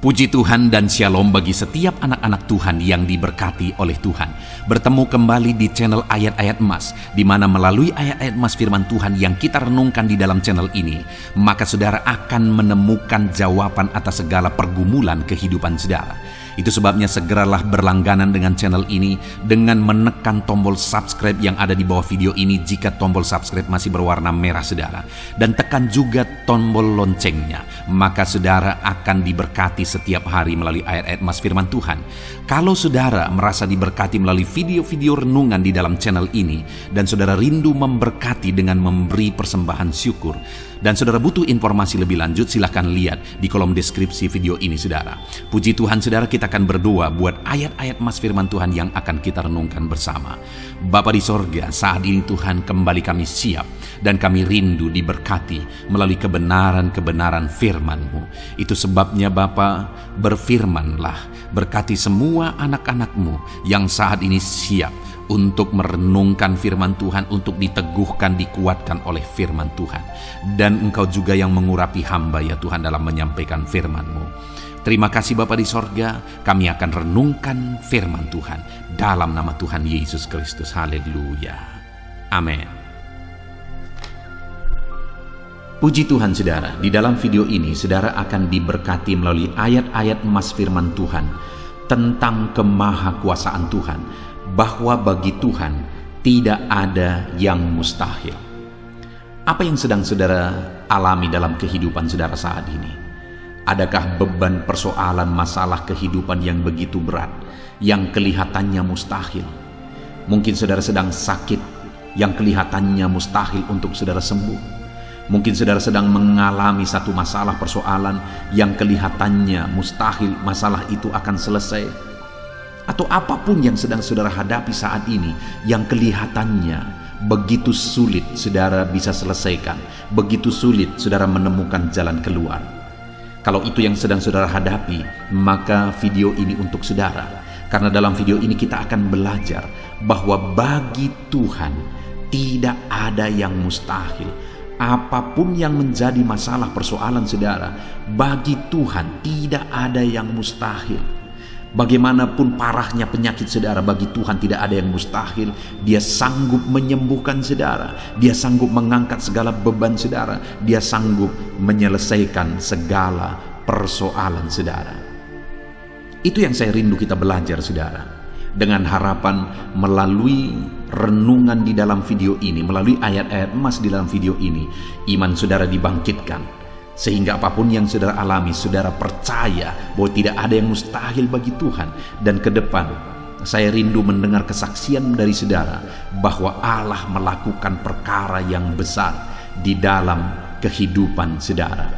Puji Tuhan dan Shalom bagi setiap anak-anak Tuhan yang diberkati oleh Tuhan. Bertemu kembali di channel Ayat-Ayat Emas, di mana melalui ayat-ayat emas firman Tuhan yang kita renungkan di dalam channel ini, maka saudara akan menemukan jawaban atas segala pergumulan kehidupan saudara. Itu sebabnya segeralah berlangganan dengan channel ini dengan menekan tombol subscribe yang ada di bawah video ini jika tombol subscribe masih berwarna merah saudara. Dan tekan juga tombol loncengnya, maka saudara akan diberkati setiap hari melalui ayat-ayat emas firman Tuhan. Kalau saudara merasa diberkati melalui video-video renungan di dalam channel ini, dan saudara rindu memberkati dengan memberi persembahan syukur, dan saudara butuh informasi lebih lanjut, silahkan lihat di kolom deskripsi video ini saudara. Puji Tuhan saudara, kita akan berdoa buat ayat-ayat emas firman Tuhan yang akan kita renungkan bersama. Bapa di sorga, saat ini Tuhan kembali kami siap dan kami rindu diberkati melalui kebenaran-kebenaran firman-Mu. Itu sebabnya Bapa, berfirmanlah, berkati semua anak-anak-Mu yang saat ini siap untuk merenungkan firman Tuhan, untuk diteguhkan, dikuatkan oleh firman Tuhan. Dan Engkau juga yang mengurapi hamba ya Tuhan dalam menyampaikan firman-Mu. Terima kasih Bapa di sorga, kami akan renungkan firman Tuhan dalam nama Tuhan Yesus Kristus. Haleluya. Amin. Puji Tuhan saudara, di dalam video ini saudara akan diberkati melalui ayat-ayat emas firman Tuhan tentang kemahakuasaan Tuhan, bahwa bagi Tuhan tidak ada yang mustahil. Apa yang sedang saudara alami dalam kehidupan saudara saat ini? Adakah beban persoalan masalah kehidupan yang begitu berat, yang kelihatannya mustahil? Mungkin saudara sedang sakit, yang kelihatannya mustahil untuk saudara sembuh. Mungkin saudara sedang mengalami satu masalah persoalan yang kelihatannya mustahil masalah itu akan selesai. Atau apapun yang sedang saudara hadapi saat ini yang kelihatannya begitu sulit saudara bisa selesaikan, begitu sulit saudara menemukan jalan keluar. Kalau itu yang sedang saudara hadapi, maka video ini untuk saudara. Karena dalam video ini kita akan belajar bahwa bagi Tuhan tidak ada yang mustahil. Apapun yang menjadi masalah persoalan saudara, bagi Tuhan tidak ada yang mustahil. Bagaimanapun parahnya penyakit saudara, bagi Tuhan tidak ada yang mustahil. Dia sanggup menyembuhkan saudara, Dia sanggup mengangkat segala beban saudara, Dia sanggup menyelesaikan segala persoalan saudara. Itu yang saya rindu kita belajar saudara, dengan harapan melalui renungan di dalam video ini, melalui ayat-ayat emas di dalam video ini, iman saudara dibangkitkan, sehingga apapun yang saudara alami, saudara percaya bahwa tidak ada yang mustahil bagi Tuhan. Dan ke depan saya rindu mendengar kesaksian dari saudara bahwa Allah melakukan perkara yang besar di dalam kehidupan saudara.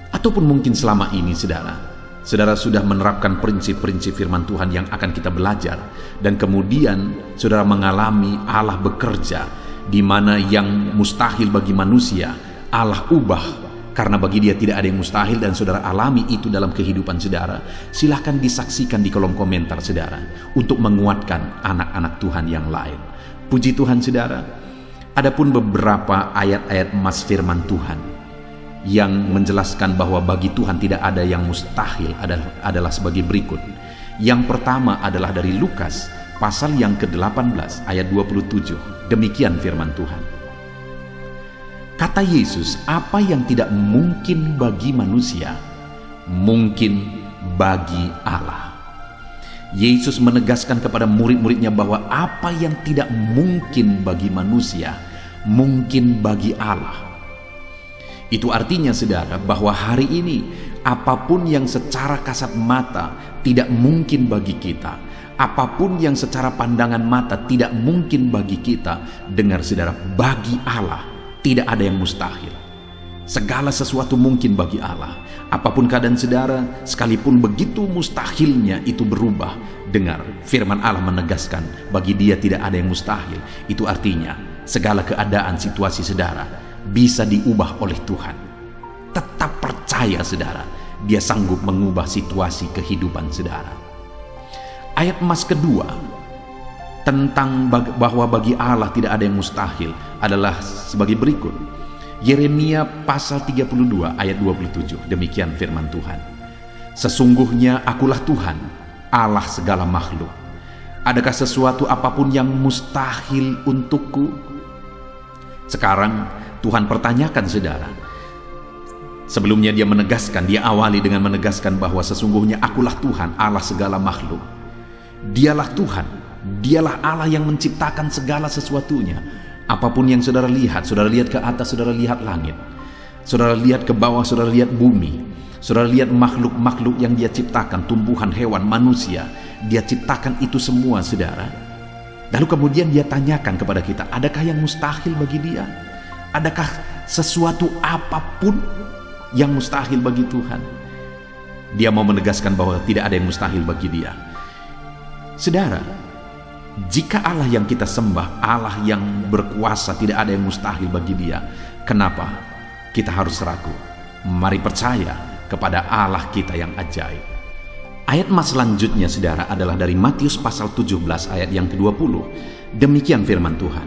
Ataupun mungkin selama ini saudara sudah menerapkan prinsip-prinsip firman Tuhan yang akan kita belajar, dan kemudian saudara mengalami Allah bekerja di mana yang mustahil bagi manusia Allah ubah, karena bagi Dia tidak ada yang mustahil, dan saudara alami itu dalam kehidupan saudara. Silahkan disaksikan di kolom komentar saudara untuk menguatkan anak-anak Tuhan yang lain. Puji Tuhan saudara. Adapun beberapa ayat-ayat emas firman Tuhan yang menjelaskan bahwa bagi Tuhan tidak ada yang mustahil adalah sebagai berikut. Yang pertama adalah dari Lukas pasal yang ke-18 ayat 27. Demikian firman Tuhan. Kata Yesus, apa yang tidak mungkin bagi manusia, mungkin bagi Allah. Yesus menegaskan kepada murid-muridnya bahwa apa yang tidak mungkin bagi manusia, mungkin bagi Allah. Itu artinya saudara, bahwa hari ini apapun yang secara kasat mata tidak mungkin bagi kita, apapun yang secara pandangan mata tidak mungkin bagi kita, dengar saudara, bagi Allah tidak ada yang mustahil. Segala sesuatu mungkin bagi Allah. Apapun keadaan saudara, sekalipun begitu mustahilnya itu berubah. Dengar, firman Allah menegaskan bagi Dia tidak ada yang mustahil. Itu artinya segala keadaan situasi saudara bisa diubah oleh Tuhan. Tetap percaya saudara, Dia sanggup mengubah situasi kehidupan saudara. Ayat emas kedua tentang bahwa bagi Allah tidak ada yang mustahil adalah sebagai berikut. Yeremia pasal 32 ayat 27. Demikian firman Tuhan. Sesungguhnya akulah Tuhan, Allah segala makhluk. Adakah sesuatu apapun yang mustahil untukku? Sekarang Tuhan pertanyakan saudara. Sebelumnya dia menegaskan, dia awali dengan menegaskan bahwa sesungguhnya akulah Tuhan, Allah segala makhluk. Dialah Tuhan, dialah Allah yang menciptakan segala sesuatunya. Apapun yang saudara lihat ke atas, saudara lihat langit. Saudara lihat ke bawah, saudara lihat bumi. Saudara lihat makhluk-makhluk yang dia ciptakan, tumbuhan, hewan, manusia. Dia ciptakan itu semua, saudara. Lalu kemudian dia tanyakan kepada kita, adakah yang mustahil bagi dia? Adakah sesuatu apapun yang mustahil bagi Tuhan? Dia mau menegaskan bahwa tidak ada yang mustahil bagi dia. Saudara, jika Allah yang kita sembah, Allah yang berkuasa, tidak ada yang mustahil bagi dia, kenapa kita harus ragu? Mari percaya kepada Allah kita yang ajaib. Ayat mas selanjutnya saudara adalah dari Matius pasal 17 ayat yang ke-20. Demikian firman Tuhan.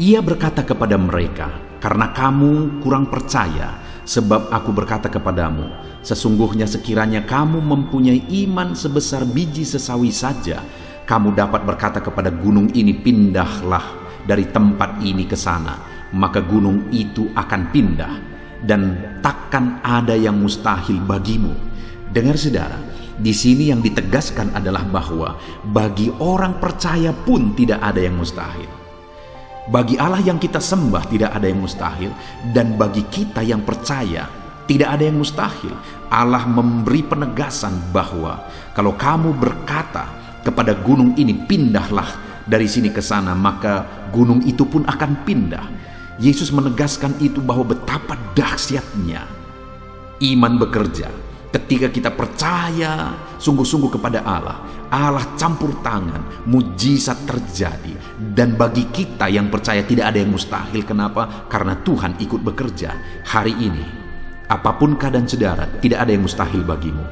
Ia berkata kepada mereka, karena kamu kurang percaya, sebab aku berkata kepadamu, sesungguhnya sekiranya kamu mempunyai iman sebesar biji sesawi saja, kamu dapat berkata kepada gunung ini, pindahlah dari tempat ini ke sana, maka gunung itu akan pindah, dan takkan ada yang mustahil bagimu. Dengar saudara, di sini yang ditegaskan adalah bahwa bagi orang percaya pun tidak ada yang mustahil. Bagi Allah yang kita sembah tidak ada yang mustahil, dan bagi kita yang percaya tidak ada yang mustahil. Allah memberi penegasan bahwa kalau kamu berkata kepada gunung ini, pindahlah dari sini ke sana, maka gunung itu pun akan pindah. Yesus menegaskan itu bahwa betapa dahsyatnya iman bekerja. Ketika kita percaya sungguh-sungguh kepada Allah, Allah campur tangan, mujizat terjadi. Dan bagi kita yang percaya tidak ada yang mustahil. Kenapa? Karena Tuhan ikut bekerja. Hari ini, apapun keadaan saudara, tidak ada yang mustahil bagimu.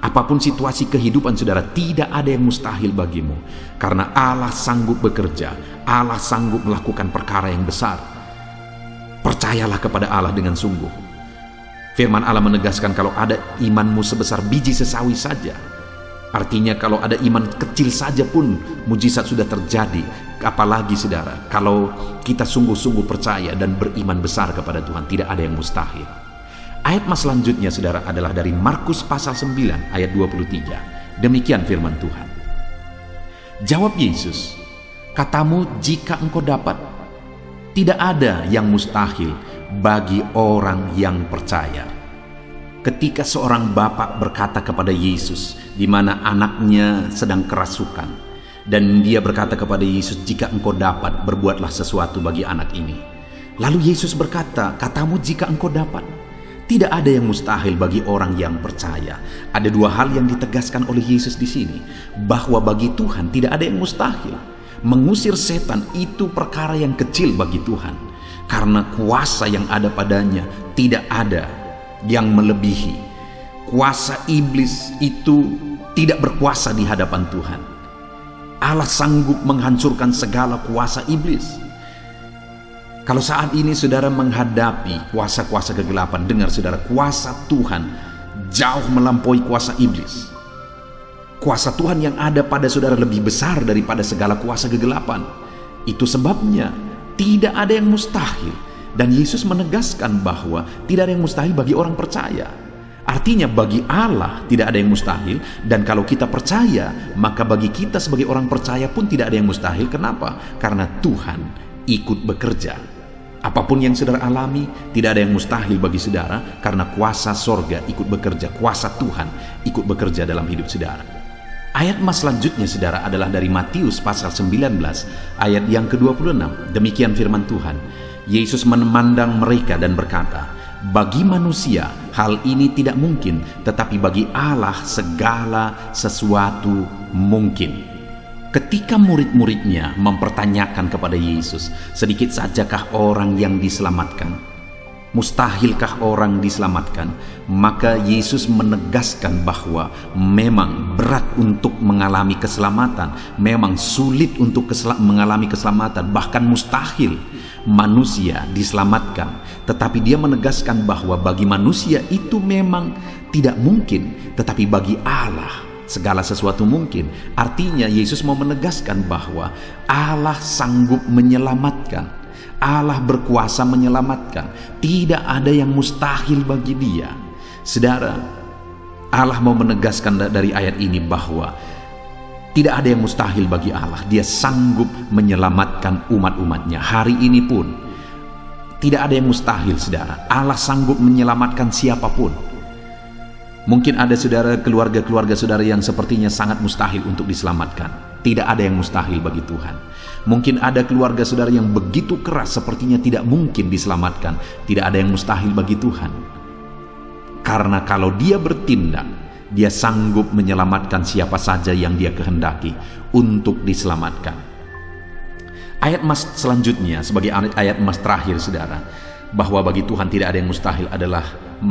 Apapun situasi kehidupan saudara, tidak ada yang mustahil bagimu. Karena Allah sanggup bekerja, Allah sanggup melakukan perkara yang besar. Percayalah kepada Allah dengan sungguh. Firman Allah menegaskan kalau ada imanmu sebesar biji sesawi saja. Artinya kalau ada iman kecil saja pun mujizat sudah terjadi. Apalagi saudara, kalau kita sungguh-sungguh percaya dan beriman besar kepada Tuhan, tidak ada yang mustahil. Ayat mas selanjutnya saudara adalah dari Markus pasal 9 ayat 23. Demikian firman Tuhan. Jawab Yesus, katamu jika engkau dapat, tidak ada yang mustahil bagi orang yang percaya. Ketika seorang bapak berkata kepada Yesus, di mana anaknya sedang kerasukan, dan dia berkata kepada Yesus, jika engkau dapat, berbuatlah sesuatu bagi anak ini. Lalu Yesus berkata, katamu jika engkau dapat. Tidak ada yang mustahil bagi orang yang percaya. Ada dua hal yang ditegaskan oleh Yesus di sini, bahwa bagi Tuhan tidak ada yang mustahil. Mengusir setan itu perkara yang kecil bagi Tuhan. Karena kuasa yang ada padanya tidak ada yang melebihi. Kuasa iblis itu tidak berkuasa di hadapan Tuhan. Allah sanggup menghancurkan segala kuasa iblis. Kalau saat ini saudara menghadapi kuasa-kuasa kegelapan, dengar saudara, kuasa Tuhan jauh melampaui kuasa iblis. Kuasa Tuhan yang ada pada saudara lebih besar daripada segala kuasa kegelapan. Itu sebabnya tidak ada yang mustahil. Dan Yesus menegaskan bahwa tidak ada yang mustahil bagi orang percaya. Artinya bagi Allah tidak ada yang mustahil. Dan kalau kita percaya, maka bagi kita sebagai orang percaya pun tidak ada yang mustahil. Kenapa? Karena Tuhan ikut bekerja. Apapun yang saudara alami, tidak ada yang mustahil bagi saudara. Karena kuasa sorga ikut bekerja. Kuasa Tuhan ikut bekerja dalam hidup saudara. Ayat mas selanjutnya saudara adalah dari Matius pasal 19 ayat yang ke-26. Demikian firman Tuhan. Yesus memandang mereka dan berkata, bagi manusia hal ini tidak mungkin, tetapi bagi Allah segala sesuatu mungkin. Ketika murid-muridnya mempertanyakan kepada Yesus, sedikit sajakah orang yang diselamatkan? Mustahilkah orang diselamatkan? Maka Yesus menegaskan bahwa memang berat untuk mengalami keselamatan, memang sulit untuk mengalami keselamatan, bahkan mustahil manusia diselamatkan. Tetapi dia menegaskan bahwa bagi manusia itu memang tidak mungkin, tetapi bagi Allah segala sesuatu mungkin. Artinya Yesus mau menegaskan bahwa Allah sanggup menyelamatkan. Allah berkuasa menyelamatkan. Tidak ada yang mustahil bagi Dia. Saudara, Allah mau menegaskan dari ayat ini bahwa tidak ada yang mustahil bagi Allah. Dia sanggup menyelamatkan umat-umatnya. Hari ini pun tidak ada yang mustahil, saudara. Allah sanggup menyelamatkan siapapun. Mungkin ada saudara, keluarga-keluarga saudara yang sepertinya sangat mustahil untuk diselamatkan. Tidak ada yang mustahil bagi Tuhan. Mungkin ada keluarga saudara yang begitu keras, sepertinya tidak mungkin diselamatkan. Tidak ada yang mustahil bagi Tuhan. Karena kalau Dia bertindak, Dia sanggup menyelamatkan siapa saja yang Dia kehendaki untuk diselamatkan. Ayat emas selanjutnya sebagai ayat emas terakhir, saudara, bahwa bagi Tuhan tidak ada yang mustahil adalah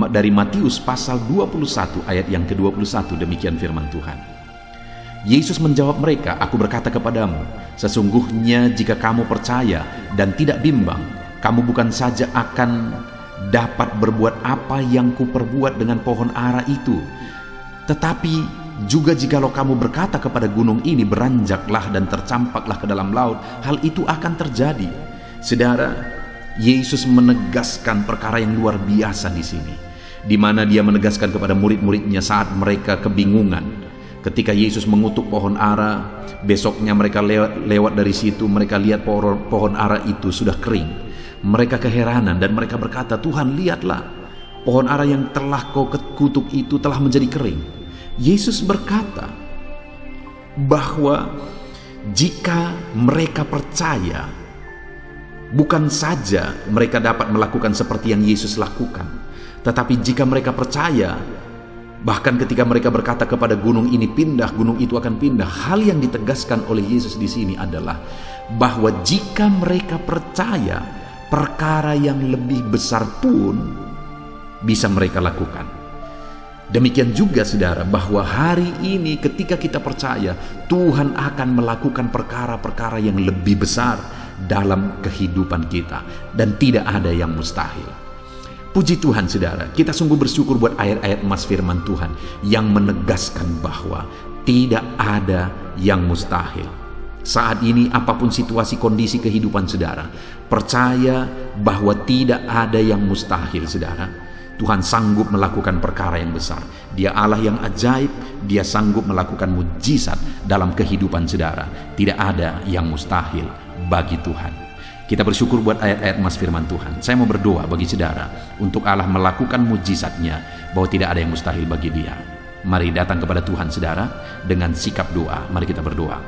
dari Matius pasal 21 ayat yang ke-21. Demikian firman Tuhan. Yesus menjawab mereka, "Aku berkata kepadamu, sesungguhnya jika kamu percaya dan tidak bimbang, kamu bukan saja akan dapat berbuat apa yang kuperbuat dengan pohon ara itu, tetapi juga jikalau kamu berkata kepada gunung ini, beranjaklah dan tercampaklah ke dalam laut, hal itu akan terjadi." Saudara, Yesus menegaskan perkara yang luar biasa di sini, di mana Dia menegaskan kepada murid-muridnya saat mereka kebingungan. Ketika Yesus mengutuk pohon ara, besoknya mereka lewat dari situ, mereka lihat pohon ara itu sudah kering. Mereka keheranan dan mereka berkata, "Tuhan, lihatlah, pohon ara yang telah kau kutuk itu telah menjadi kering." Yesus berkata bahwa jika mereka percaya, bukan saja mereka dapat melakukan seperti yang Yesus lakukan, tetapi jika mereka percaya, bahkan ketika mereka berkata kepada gunung ini pindah, gunung itu akan pindah. Hal yang ditegaskan oleh Yesus di sini adalah bahwa jika mereka percaya, perkara yang lebih besar pun bisa mereka lakukan. Demikian juga saudara, bahwa hari ini ketika kita percaya, Tuhan akan melakukan perkara-perkara yang lebih besar dalam kehidupan kita, dan tidak ada yang mustahil. Puji Tuhan saudara, kita sungguh bersyukur buat ayat-ayat emas firman Tuhan yang menegaskan bahwa tidak ada yang mustahil. Saat ini apapun situasi kondisi kehidupan saudara, percaya bahwa tidak ada yang mustahil saudara. Tuhan sanggup melakukan perkara yang besar. Dia Allah yang ajaib, Dia sanggup melakukan mujizat dalam kehidupan saudara. Tidak ada yang mustahil bagi Tuhan. Kita bersyukur buat ayat-ayat emas firman Tuhan. Saya mau berdoa bagi saudara untuk Allah melakukan mujizatnya, bahwa tidak ada yang mustahil bagi Dia. Mari datang kepada Tuhan saudara dengan sikap doa. Mari kita berdoa.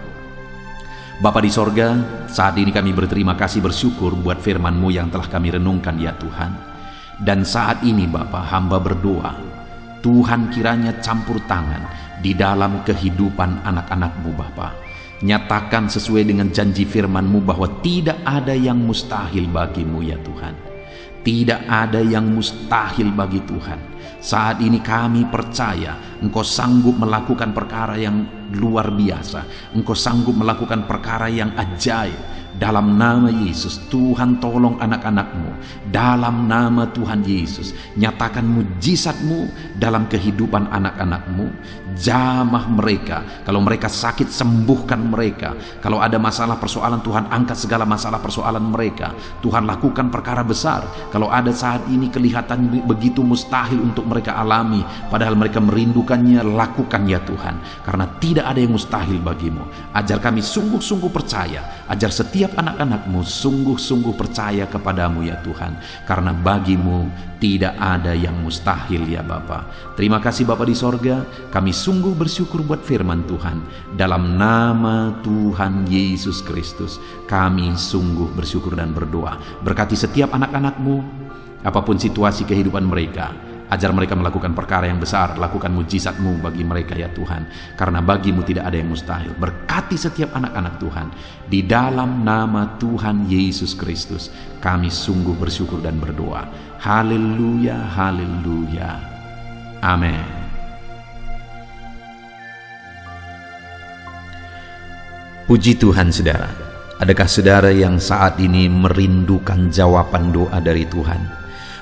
Bapa di sorga, saat ini kami berterima kasih, bersyukur buat firman-Mu yang telah kami renungkan ya Tuhan. Dan saat ini Bapa, hamba berdoa, Tuhan kiranya campur tangan di dalam kehidupan anak-anak-Mu Bapa. Nyatakan sesuai dengan janji firman-Mu bahwa tidak ada yang mustahil bagi-Mu ya Tuhan. Tidak ada yang mustahil bagi Tuhan. Saat ini kami percaya Engkau sanggup melakukan perkara yang luar biasa. Engkau sanggup melakukan perkara yang ajaib. Dalam nama Yesus, Tuhan tolong anak-anak-Mu. Dalam nama Tuhan Yesus, nyatakan mujizat-Mu dalam kehidupan anak-anak-Mu. Jamah mereka. Kalau mereka sakit, sembuhkan mereka. Kalau ada masalah persoalan, Tuhan angkat segala masalah persoalan mereka. Tuhan lakukan perkara besar. Kalau ada saat ini kelihatan begitu mustahil untuk mereka alami, padahal mereka merindukannya, lakukan ya Tuhan. Karena tidak ada yang mustahil bagi-Mu. Ajar kami sungguh-sungguh percaya. Ajar setiap anak-anak-Mu sungguh-sungguh percaya kepadamu ya Tuhan. Karena bagi-Mu tidak ada yang mustahil ya Bapa. Terima kasih Bapa di sorga. Kami sungguh bersyukur buat firman Tuhan. Dalam nama Tuhan Yesus Kristus, kami sungguh bersyukur dan berdoa. Berkati setiap anak-anak-Mu, apapun situasi kehidupan mereka. Ajar mereka melakukan perkara yang besar, lakukan mujizat-Mu bagi mereka ya Tuhan, karena bagi-Mu tidak ada yang mustahil. Berkati setiap anak-anak Tuhan, di dalam nama Tuhan Yesus Kristus, kami sungguh bersyukur dan berdoa. Haleluya, haleluya. Amin. Puji Tuhan saudara. Adakah saudara yang saat ini merindukan jawaban doa dari Tuhan?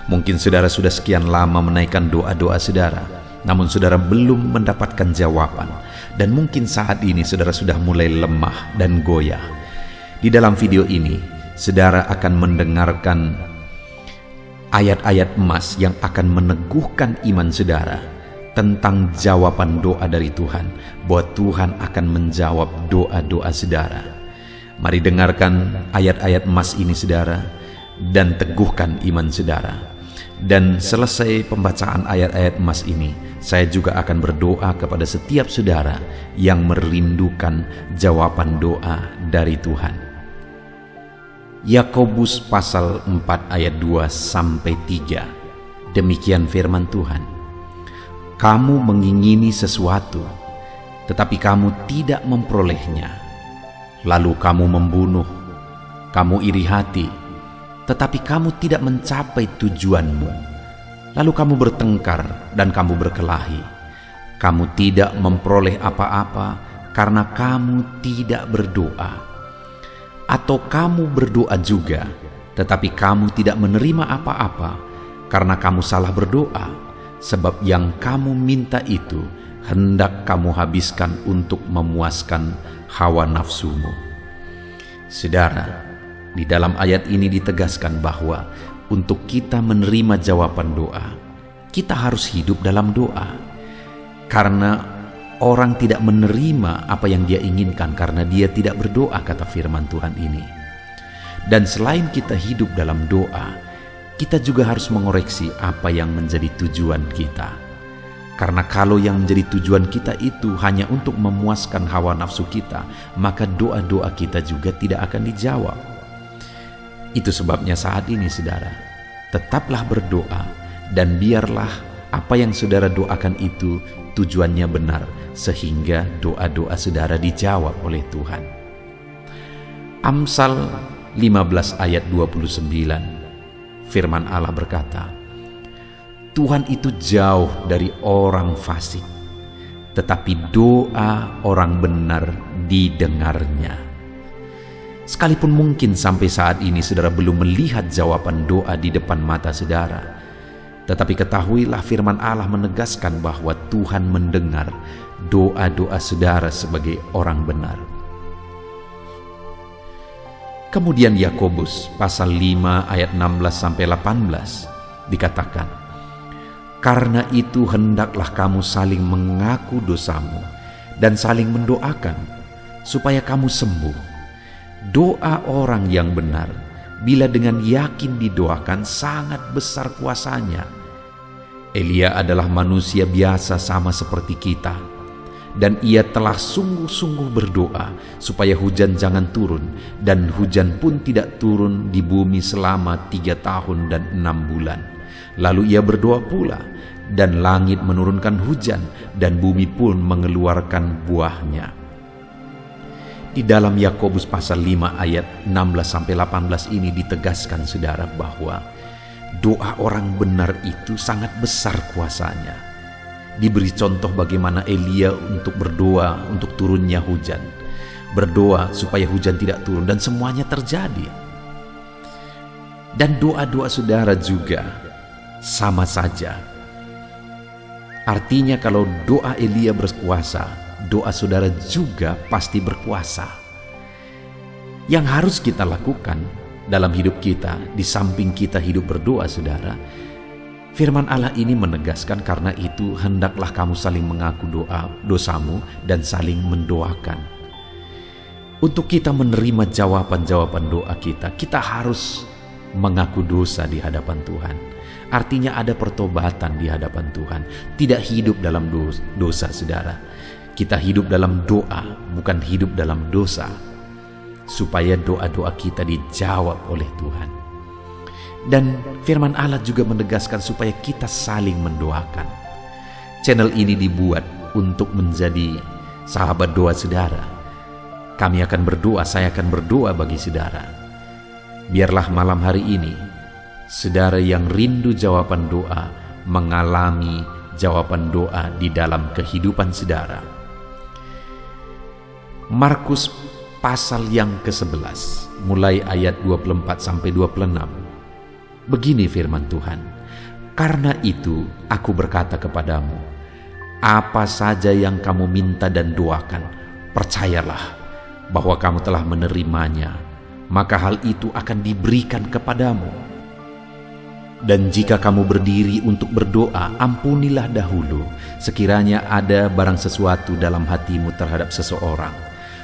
Mungkin saudara sudah sekian lama menaikkan doa-doa saudara, namun saudara belum mendapatkan jawaban. Dan mungkin saat ini saudara sudah mulai lemah dan goyah. Di dalam video ini, saudara akan mendengarkan ayat-ayat emas yang akan meneguhkan iman saudara tentang jawaban doa dari Tuhan, bahwa Tuhan akan menjawab doa-doa saudara. Mari dengarkan ayat-ayat emas ini saudara, dan teguhkan iman saudara. Dan selesai pembacaan ayat-ayat emas ini, saya juga akan berdoa kepada setiap saudara yang merindukan jawaban doa dari Tuhan. Yakobus pasal 4 ayat 2-3. Demikian firman Tuhan. Kamu mengingini sesuatu, tetapi kamu tidak memperolehnya. Lalu kamu membunuh, kamu iri hati, tetapi kamu tidak mencapai tujuanmu. Lalu kamu bertengkar dan kamu berkelahi. Kamu tidak memperoleh apa-apa karena kamu tidak berdoa. Atau kamu berdoa juga, tetapi kamu tidak menerima apa-apa karena kamu salah berdoa, sebab yang kamu minta itu hendak kamu habiskan untuk memuaskan hawa nafsumu. Saudara, di dalam ayat ini ditegaskan bahwa untuk kita menerima jawaban doa, kita harus hidup dalam doa. Karena orang tidak menerima apa yang dia inginkan karena dia tidak berdoa, kata firman Tuhan ini. Dan selain kita hidup dalam doa, kita juga harus mengoreksi apa yang menjadi tujuan kita. Karena kalau yang menjadi tujuan kita itu hanya untuk memuaskan hawa nafsu kita, maka doa-doa kita juga tidak akan dijawab. Itu sebabnya saat ini saudara, tetaplah berdoa dan biarlah apa yang saudara doakan itu tujuannya benar, sehingga doa-doa saudara dijawab oleh Tuhan. Amsal 15 ayat 29, firman Allah berkata, Tuhan itu jauh dari orang fasik, tetapi doa orang benar didengarnya. Sekalipun mungkin sampai saat ini saudara belum melihat jawaban doa di depan mata saudara, tetapi ketahuilah firman Allah menegaskan bahwa Tuhan mendengar doa-doa saudara sebagai orang benar. Kemudian Yakobus pasal 5 ayat 16-18 dikatakan, karena itu hendaklah kamu saling mengaku dosamu dan saling mendoakan supaya kamu sembuh. Doa orang yang benar, bila dengan yakin didoakan, sangat besar kuasanya. Elia adalah manusia biasa sama seperti kita, dan ia telah sungguh-sungguh berdoa supaya hujan jangan turun, dan hujan pun tidak turun di bumi selama 3 tahun dan 6 bulan. Lalu ia berdoa pula, dan langit menurunkan hujan, dan bumi pun mengeluarkan buahnya. Di dalam Yakobus pasal 5 ayat 16-18 ini ditegaskan saudara bahwa doa orang benar itu sangat besar kuasanya. Diberi contoh bagaimana Elia untuk berdoa untuk turunnya hujan, berdoa supaya hujan tidak turun, dan semuanya terjadi. Dan doa-doa saudara juga sama saja. Artinya kalau doa Elia berkuasa, doa saudara juga pasti berkuasa. Yang harus kita lakukan dalam hidup kita, di samping kita hidup berdoa saudara, firman Allah ini menegaskan, karena itu hendaklah kamu saling mengaku dosamu dan saling mendoakan. Untuk kita menerima jawaban-jawaban doa kita, kita harus mengaku dosa di hadapan Tuhan. Artinya ada pertobatan di hadapan Tuhan. Tidak hidup dalam dosa saudara. Kita hidup dalam doa, bukan hidup dalam dosa, supaya doa-doa kita dijawab oleh Tuhan. Dan firman Allah juga menegaskan supaya kita saling mendoakan. Channel ini dibuat untuk menjadi sahabat doa saudara. Kami akan berdoa, saya akan berdoa bagi saudara. Biarlah malam hari ini, saudara yang rindu jawaban doa, mengalami jawaban doa di dalam kehidupan saudara. Markus pasal yang ke-11, mulai ayat 24 sampai 26. Begini firman Tuhan, "Karena itu aku berkata kepadamu, apa saja yang kamu minta dan doakan, percayalah bahwa kamu telah menerimanya, maka hal itu akan diberikan kepadamu. Dan jika kamu berdiri untuk berdoa, ampunilah dahulu sekiranya ada barang sesuatu dalam hatimu terhadap seseorang,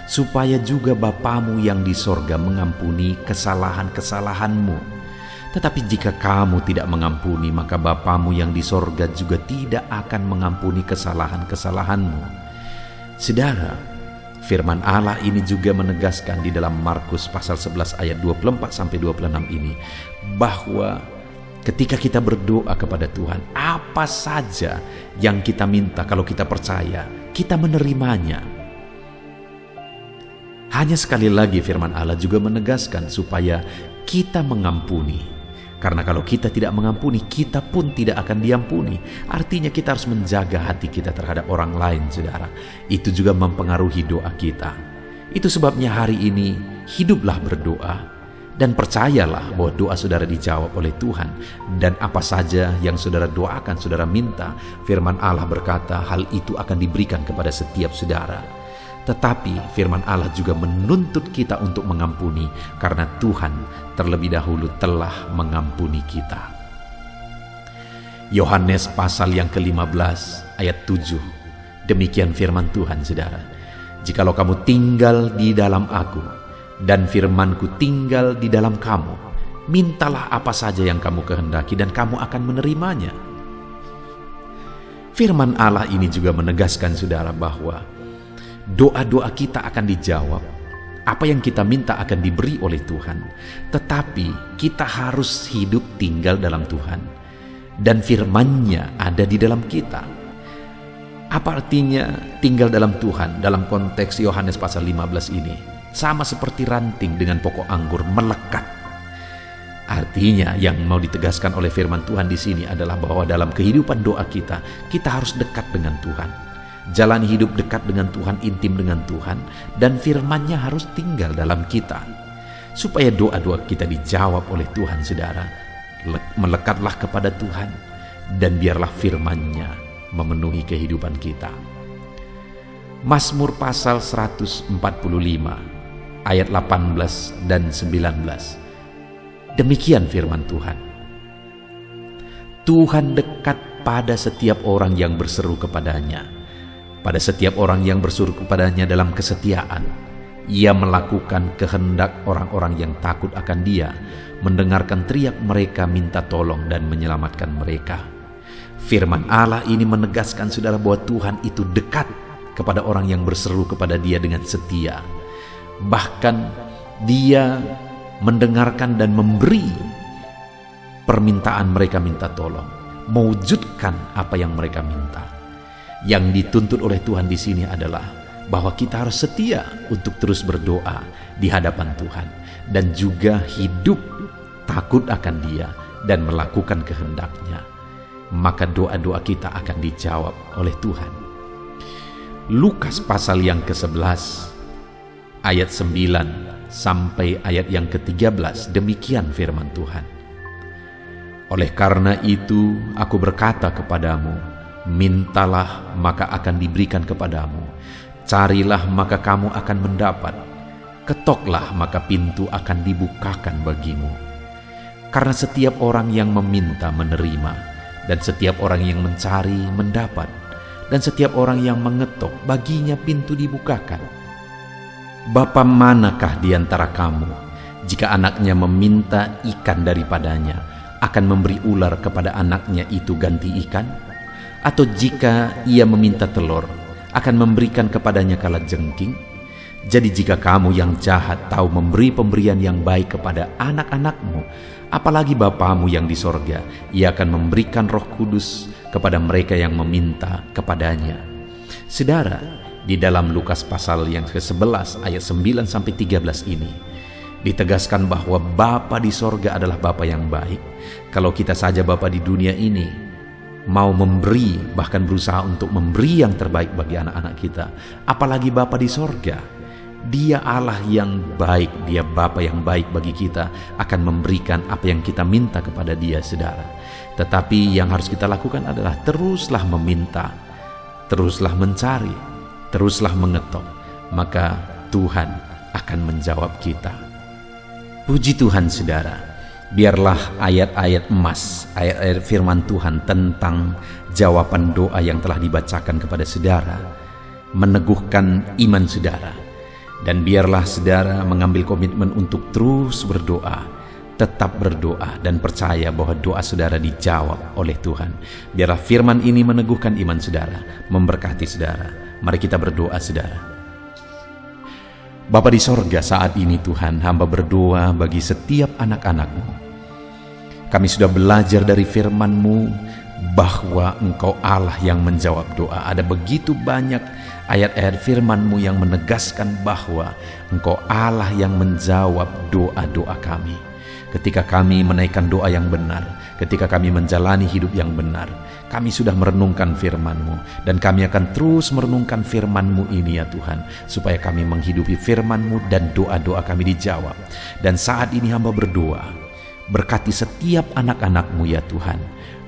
supaya juga Bapamu yang di sorga mengampuni kesalahan-kesalahanmu. Tetapi jika kamu tidak mengampuni, maka Bapamu yang di sorga juga tidak akan mengampuni kesalahan-kesalahanmu." Saudara, firman Allah ini juga menegaskan di dalam Markus pasal 11 ayat 24 sampai 26 ini, bahwa ketika kita berdoa kepada Tuhan, apa saja yang kita minta, kalau kita percaya, kita menerimanya. Hanya sekali lagi firman Allah juga menegaskan supaya kita mengampuni. Karena kalau kita tidak mengampuni, kita pun tidak akan diampuni. Artinya kita harus menjaga hati kita terhadap orang lain, saudara. Itu juga mempengaruhi doa kita. Itu sebabnya hari ini hiduplah berdoa dan percayalah bahwa doa saudara dijawab oleh Tuhan. Dan apa saja yang saudara doakan, saudara minta, firman Allah berkata hal itu akan diberikan kepada setiap saudara. Tetapi firman Allah juga menuntut kita untuk mengampuni, karena Tuhan terlebih dahulu telah mengampuni kita. Yohanes pasal yang ke-15 ayat 7. Demikian firman Tuhan, saudara. "Jikalau kamu tinggal di dalam aku, dan firman-Ku tinggal di dalam kamu, mintalah apa saja yang kamu kehendaki dan kamu akan menerimanya." Firman Allah ini juga menegaskan, saudara, bahwa doa-doa kita akan dijawab. Apa yang kita minta akan diberi oleh Tuhan. Tetapi kita harus hidup tinggal dalam Tuhan. Dan firman-Nya ada di dalam kita. Apa artinya tinggal dalam Tuhan dalam konteks Yohanes pasal 15 ini? Sama seperti ranting dengan pokok anggur melekat. Artinya yang mau ditegaskan oleh firman Tuhan di sini adalah bahwa dalam kehidupan doa kita harus dekat dengan Tuhan. Jalani hidup dekat dengan Tuhan, intim dengan Tuhan, dan firman-Nya harus tinggal dalam kita. Supaya doa-doa kita dijawab oleh Tuhan, saudara, melekatlah kepada Tuhan, dan biarlah firman-Nya memenuhi kehidupan kita. Mazmur pasal 145 ayat 18 dan 19. Demikian firman Tuhan. "Tuhan dekat pada setiap orang yang berseru kepadanya. Pada setiap orang yang berseru kepadanya dalam kesetiaan. Ia melakukan kehendak orang-orang yang takut akan Dia, mendengarkan teriak mereka minta tolong dan menyelamatkan mereka." Firman Allah ini menegaskan, saudara, bahwa Tuhan itu dekat kepada orang yang berseru kepada Dia dengan setia. Bahkan Dia mendengarkan dan memberi permintaan mereka minta tolong, mewujudkan apa yang mereka minta. Yang dituntut oleh Tuhan di sini adalah bahwa kita harus setia untuk terus berdoa di hadapan Tuhan, dan juga hidup takut akan Dia dan melakukan kehendak-Nya. Maka doa-doa kita akan dijawab oleh Tuhan. Lukas pasal yang ke-11 ayat 9 sampai ayat yang ke-13, demikian firman Tuhan. "Oleh karena itu aku berkata kepadamu, mintalah maka akan diberikan kepadamu, carilah maka kamu akan mendapat, ketoklah maka pintu akan dibukakan bagimu. Karena setiap orang yang meminta menerima, dan setiap orang yang mencari mendapat, dan setiap orang yang mengetok baginya pintu dibukakan. Bapa manakah di antara kamu, jika anaknya meminta ikan daripadanya, akan memberi ular kepada anaknya itu ganti ikan? Atau jika ia meminta telur, akan memberikan kepadanya kalajengking? Jadi jika kamu yang jahat tahu memberi pemberian yang baik kepada anak-anakmu, apalagi Bapamu yang di sorga, Ia akan memberikan Roh Kudus kepada mereka yang meminta kepadanya. Saudara, di dalam Lukas pasal yang ke-11 ayat 9-13 ini, ditegaskan bahwa Bapa di sorga adalah Bapa yang baik. Kalau kita saja Bapa di dunia ini mau memberi, bahkan berusaha untuk memberi yang terbaik bagi anak-anak kita, apalagi Bapa di sorga. Dia Allah yang baik, Dia Bapa yang baik bagi kita, akan memberikan apa yang kita minta kepada Dia, saudara. Tetapi yang harus kita lakukan adalah teruslah meminta, teruslah mencari, teruslah mengetok, maka Tuhan akan menjawab kita. Puji Tuhan, saudara. Biarlah ayat-ayat emas, ayat-ayat firman Tuhan tentang jawaban doa yang telah dibacakan kepada saudara meneguhkan iman saudara. Dan biarlah saudara mengambil komitmen untuk terus berdoa, tetap berdoa dan percaya bahwa doa saudara dijawab oleh Tuhan. Biarlah firman ini meneguhkan iman saudara, memberkati saudara. Mari kita berdoa, saudara. Bapa di sorga, saat ini Tuhan, hamba berdoa bagi setiap anak-anak-Mu. Kami sudah belajar dari firman-Mu bahwa Engkau Allah yang menjawab doa. Ada begitu banyak ayat-ayat firman-Mu yang menegaskan bahwa Engkau Allah yang menjawab doa-doa kami. Ketika kami menaikkan doa yang benar, ketika kami menjalani hidup yang benar, kami sudah merenungkan firman-Mu, dan kami akan terus merenungkan firman-Mu ini ya Tuhan, supaya kami menghidupi firman-Mu dan doa-doa kami dijawab. Dan saat ini hamba berdoa, berkati setiap anak-anak-Mu ya Tuhan.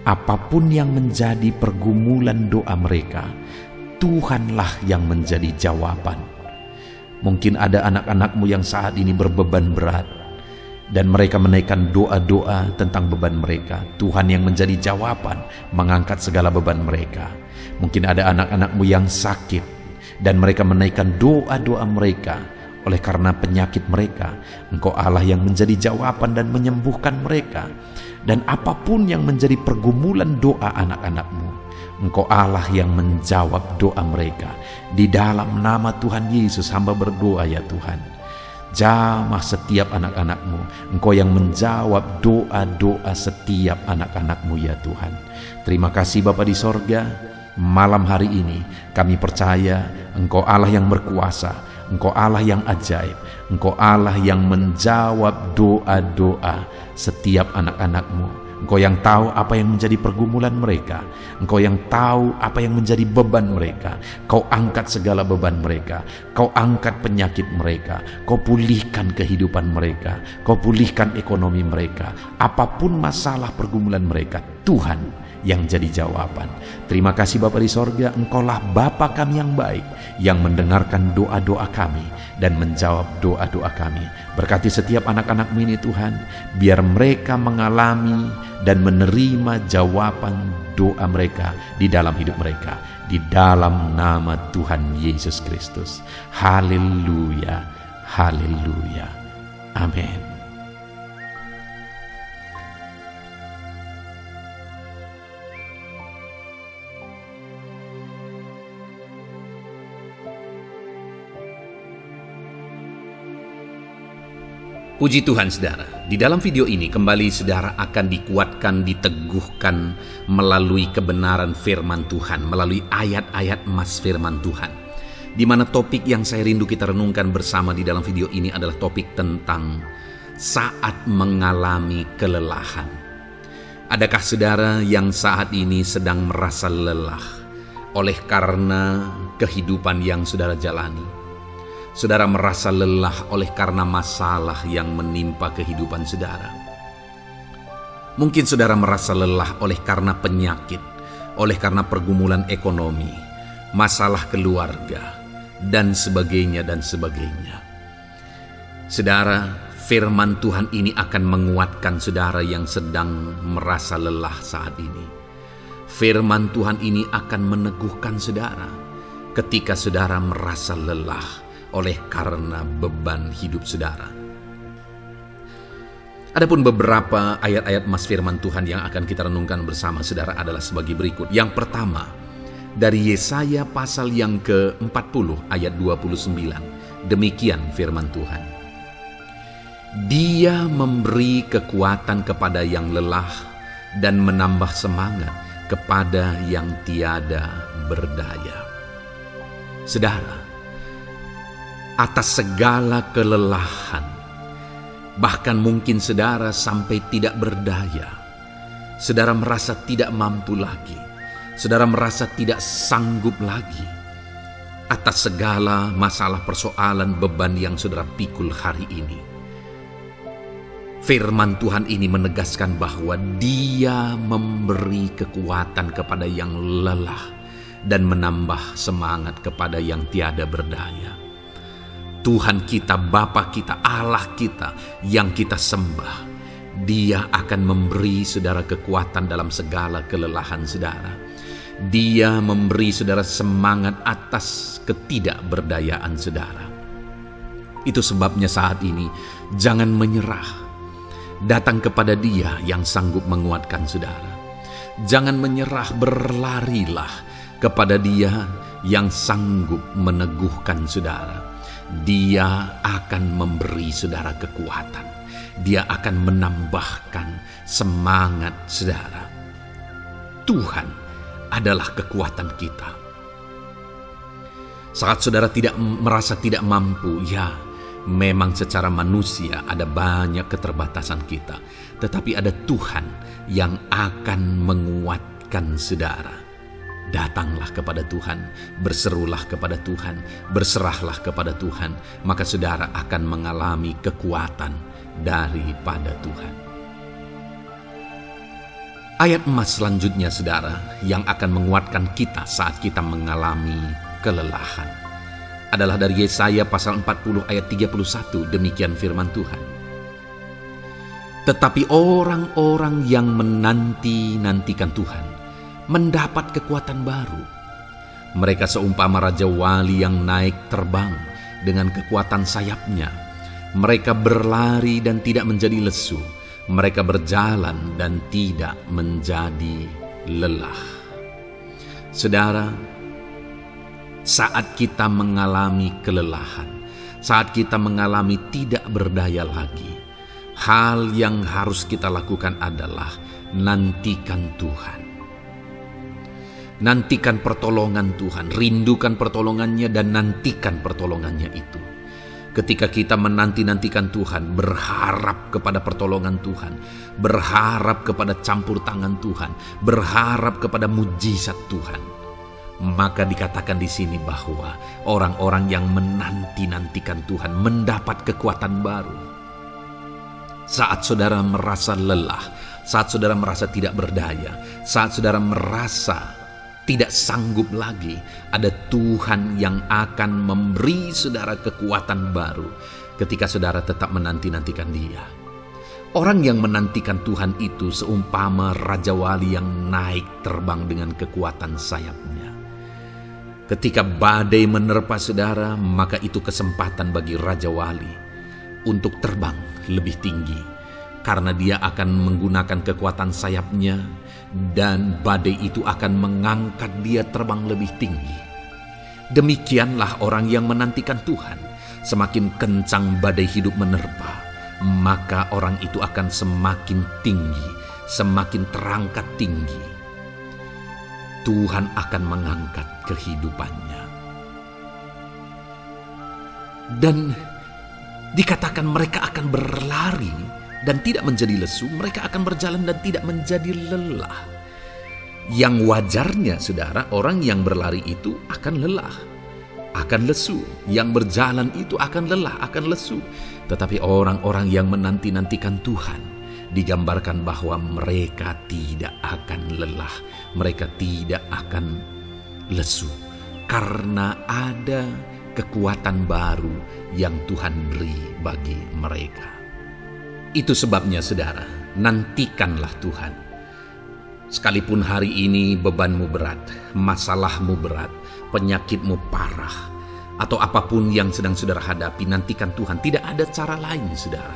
Apapun yang menjadi pergumulan doa mereka, Tuhanlah yang menjadi jawaban. Mungkin ada anak-anak-Mu yang saat ini berbeban berat, dan mereka menaikkan doa-doa tentang beban mereka. Tuhan yang menjadi jawaban, mengangkat segala beban mereka. Mungkin ada anak-anak-Mu yang sakit, dan mereka menaikkan doa-doa mereka. Oleh karena penyakit mereka, Engkau Allah yang menjadi jawaban dan menyembuhkan mereka. Dan apapun yang menjadi pergumulan doa anak-anak-Mu, Engkau Allah yang menjawab doa mereka. Di dalam nama Tuhan Yesus hamba berdoa ya Tuhan, jamah setiap anak-anak-Mu. Engkau yang menjawab doa-doa setiap anak-anak-Mu ya Tuhan. Terima kasih Bapa di sorga. Malam hari ini kami percaya Engkau Allah yang berkuasa, Engkau Allah yang ajaib, Engkau Allah yang menjawab doa-doa setiap anak-anak-Mu. Engkau yang tahu apa yang menjadi pergumulan mereka. Engkau yang tahu apa yang menjadi beban mereka. Kau angkat segala beban mereka. Kau angkat penyakit mereka. Kau pulihkan kehidupan mereka. Kau pulihkan ekonomi mereka. Apapun masalah pergumulan mereka, Tuhan yang jadi jawaban. Terima kasih Bapa di sorga, Engkaulah Bapa kami yang baik, yang mendengarkan doa-doa kami dan menjawab doa-doa kami. Berkati setiap anak-anak-Mu ini Tuhan, biar mereka mengalami dan menerima jawaban doa mereka di dalam hidup mereka, di dalam nama Tuhan Yesus Kristus. Haleluya, haleluya, amin. Puji Tuhan saudara, di dalam video ini kembali saudara akan dikuatkan, diteguhkan melalui kebenaran firman Tuhan, melalui ayat-ayat emas firman Tuhan. Di mana topik yang saya rindu kita renungkan bersama di dalam video ini adalah topik tentang saat mengalami kelelahan. Adakah saudara yang saat ini sedang merasa lelah oleh karena kehidupan yang saudara jalani? Saudara merasa lelah oleh karena masalah yang menimpa kehidupan saudara. Mungkin saudara merasa lelah oleh karena penyakit, oleh karena pergumulan ekonomi, masalah keluarga, dan sebagainya dan sebagainya. Saudara, firman Tuhan ini akan menguatkan saudara yang sedang merasa lelah saat ini. Firman Tuhan ini akan meneguhkan saudara ketika saudara merasa lelah oleh karena beban hidup saudara. Adapun beberapa ayat-ayat emas firman Tuhan yang akan kita renungkan bersama saudara adalah sebagai berikut. Yang pertama, dari Yesaya pasal yang ke-40 ayat 29. Demikian firman Tuhan. Dia memberi kekuatan kepada yang lelah dan menambah semangat kepada yang tiada berdaya. Saudara, atas segala kelelahan, bahkan mungkin saudara sampai tidak berdaya, saudara merasa tidak mampu lagi, saudara merasa tidak sanggup lagi, atas segala masalah persoalan beban yang saudara pikul hari ini. Firman Tuhan ini menegaskan bahwa Dia memberi kekuatan kepada yang lelah dan menambah semangat kepada yang tiada berdaya. Tuhan kita, Bapa kita, Allah kita yang kita sembah, Dia akan memberi saudara kekuatan dalam segala kelelahan saudara. Dia memberi saudara semangat atas ketidakberdayaan saudara. Itu sebabnya saat ini jangan menyerah. Datang kepada Dia yang sanggup menguatkan saudara. Jangan menyerah, berlarilah kepada Dia yang sanggup meneguhkan saudara. Dia akan memberi saudara kekuatan. Dia akan menambahkan semangat saudara. Tuhan adalah kekuatan kita. Saat saudara merasa tidak mampu, ya, memang secara manusia ada banyak keterbatasan kita, tetapi ada Tuhan yang akan menguatkan saudara. Datanglah kepada Tuhan, berserulah kepada Tuhan, berserahlah kepada Tuhan, maka saudara akan mengalami kekuatan daripada Tuhan. Ayat emas selanjutnya saudara yang akan menguatkan kita saat kita mengalami kelelahan adalah dari Yesaya pasal 40 ayat 31. Demikian firman Tuhan. Tetapi orang-orang yang menanti-nantikan Tuhan mendapat kekuatan baru. Mereka seumpama Raja Wali yang naik terbang dengan kekuatan sayapnya. Mereka berlari dan tidak menjadi lesu. Mereka berjalan dan tidak menjadi lelah. Saudara, saat kita mengalami kelelahan, saat kita mengalami tidak berdaya lagi, hal yang harus kita lakukan adalah nantikan Tuhan. Nantikan pertolongan Tuhan, rindukan pertolongannya dan nantikan pertolongannya itu. Ketika kita menanti-nantikan Tuhan, berharap kepada pertolongan Tuhan, berharap kepada campur tangan Tuhan, berharap kepada mujizat Tuhan, maka dikatakan di sini bahwa orang-orang yang menanti-nantikan Tuhan mendapat kekuatan baru. Saat saudara merasa lelah, saat saudara merasa tidak berdaya, saat saudara merasa tidak sanggup lagi, ada Tuhan yang akan memberi saudara kekuatan baru ketika saudara tetap menanti-nantikan Dia. Orang yang menantikan Tuhan itu seumpama Raja Wali yang naik terbang dengan kekuatan sayapnya. Ketika badai menerpa saudara, maka itu kesempatan bagi Raja Wali untuk terbang lebih tinggi, karena dia akan menggunakan kekuatan sayapnya dan badai itu akan mengangkat dia terbang lebih tinggi. Demikianlah orang yang menantikan Tuhan. Semakin kencang badai hidup menerpa, maka orang itu akan semakin tinggi, semakin terangkat tinggi. Tuhan akan mengangkat kehidupannya. Dan dikatakan mereka akan berlari dan tidak menjadi lesu, mereka akan berjalan dan tidak menjadi lelah. Yang wajarnya saudara, orang yang berlari itu akan lelah, akan lesu. Yang berjalan itu akan lelah, akan lesu. Tetapi orang-orang yang menanti-nantikan Tuhan, digambarkan bahwa mereka tidak akan lelah, mereka tidak akan lesu, karena ada kekuatan baru yang Tuhan beri bagi mereka. Itu sebabnya saudara, nantikanlah Tuhan. Sekalipun hari ini bebanmu berat, masalahmu berat, penyakitmu parah, atau apapun yang sedang saudara hadapi, nantikan Tuhan. Tidak ada cara lain saudara.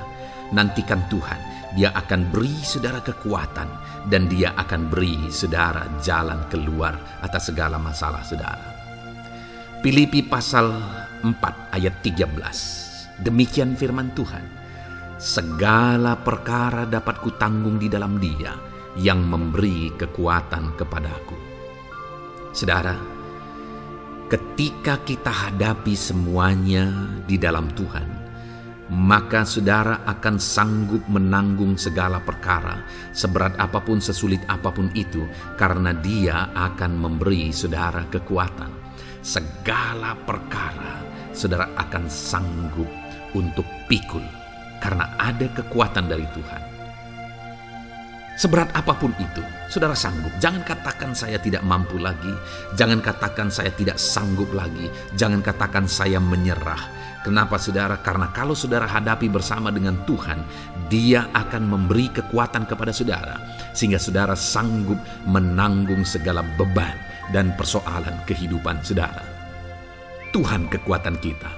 Nantikan Tuhan. Dia akan beri saudara kekuatan dan Dia akan beri saudara jalan keluar atas segala masalah saudara. Filipi pasal 4 ayat 13. Demikian firman Tuhan. Segala perkara dapat kutanggung di dalam Dia yang memberi kekuatan kepadaku. Saudara, ketika kita hadapi semuanya di dalam Tuhan, maka saudara akan sanggup menanggung segala perkara, seberat apapun, sesulit apapun itu, karena Dia akan memberi saudara kekuatan. Segala perkara saudara akan sanggup untuk pikul, karena ada kekuatan dari Tuhan. Seberat apapun itu, saudara sanggup. Jangan katakan saya tidak mampu lagi. Jangan katakan saya tidak sanggup lagi. Jangan katakan saya menyerah. Kenapa saudara? Karena kalau saudara hadapi bersama dengan Tuhan, Dia akan memberi kekuatan kepada saudara, sehingga saudara sanggup menanggung segala beban dan persoalan kehidupan saudara. Tuhan kekuatan kita.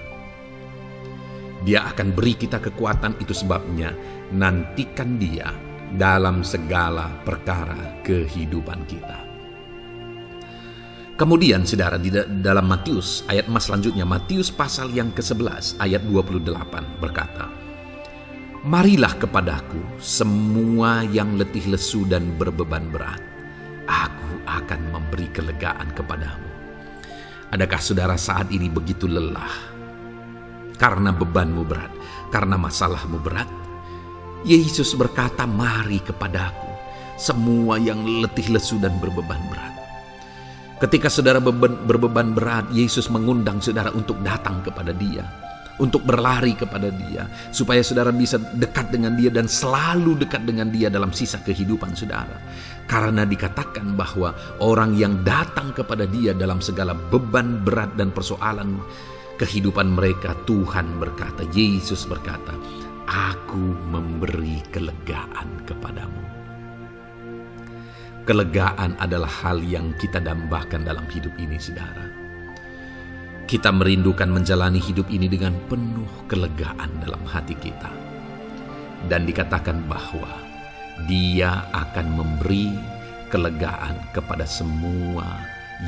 Dia akan beri kita kekuatan, itu sebabnya nantikan Dia dalam segala perkara kehidupan kita. Kemudian saudara, di dalam Matius ayat selanjutnya, Matius pasal yang ke-11 ayat 28 berkata, "Marilah kepadaku semua yang letih lesu dan berbeban berat, aku akan memberi kelegaan kepadamu." Adakah saudara saat ini begitu lelah karena bebanmu berat, karena masalahmu berat? Yesus berkata, "Mari kepadaku semua yang letih lesu dan berbeban berat." Ketika saudara berbeban berat, Yesus mengundang saudara untuk datang kepada Dia, untuk berlari kepada Dia, supaya saudara bisa dekat dengan Dia dan selalu dekat dengan Dia dalam sisa kehidupan saudara. Karena dikatakan bahwa orang yang datang kepada Dia dalam segala beban berat dan persoalan kehidupan mereka, Tuhan berkata, Yesus berkata, "Aku memberi kelegaan kepadamu." Kelegaan adalah hal yang kita dambakan dalam hidup ini, saudara. Kita merindukan menjalani hidup ini dengan penuh kelegaan dalam hati kita. Dan dikatakan bahwa Dia akan memberi kelegaan kepada semua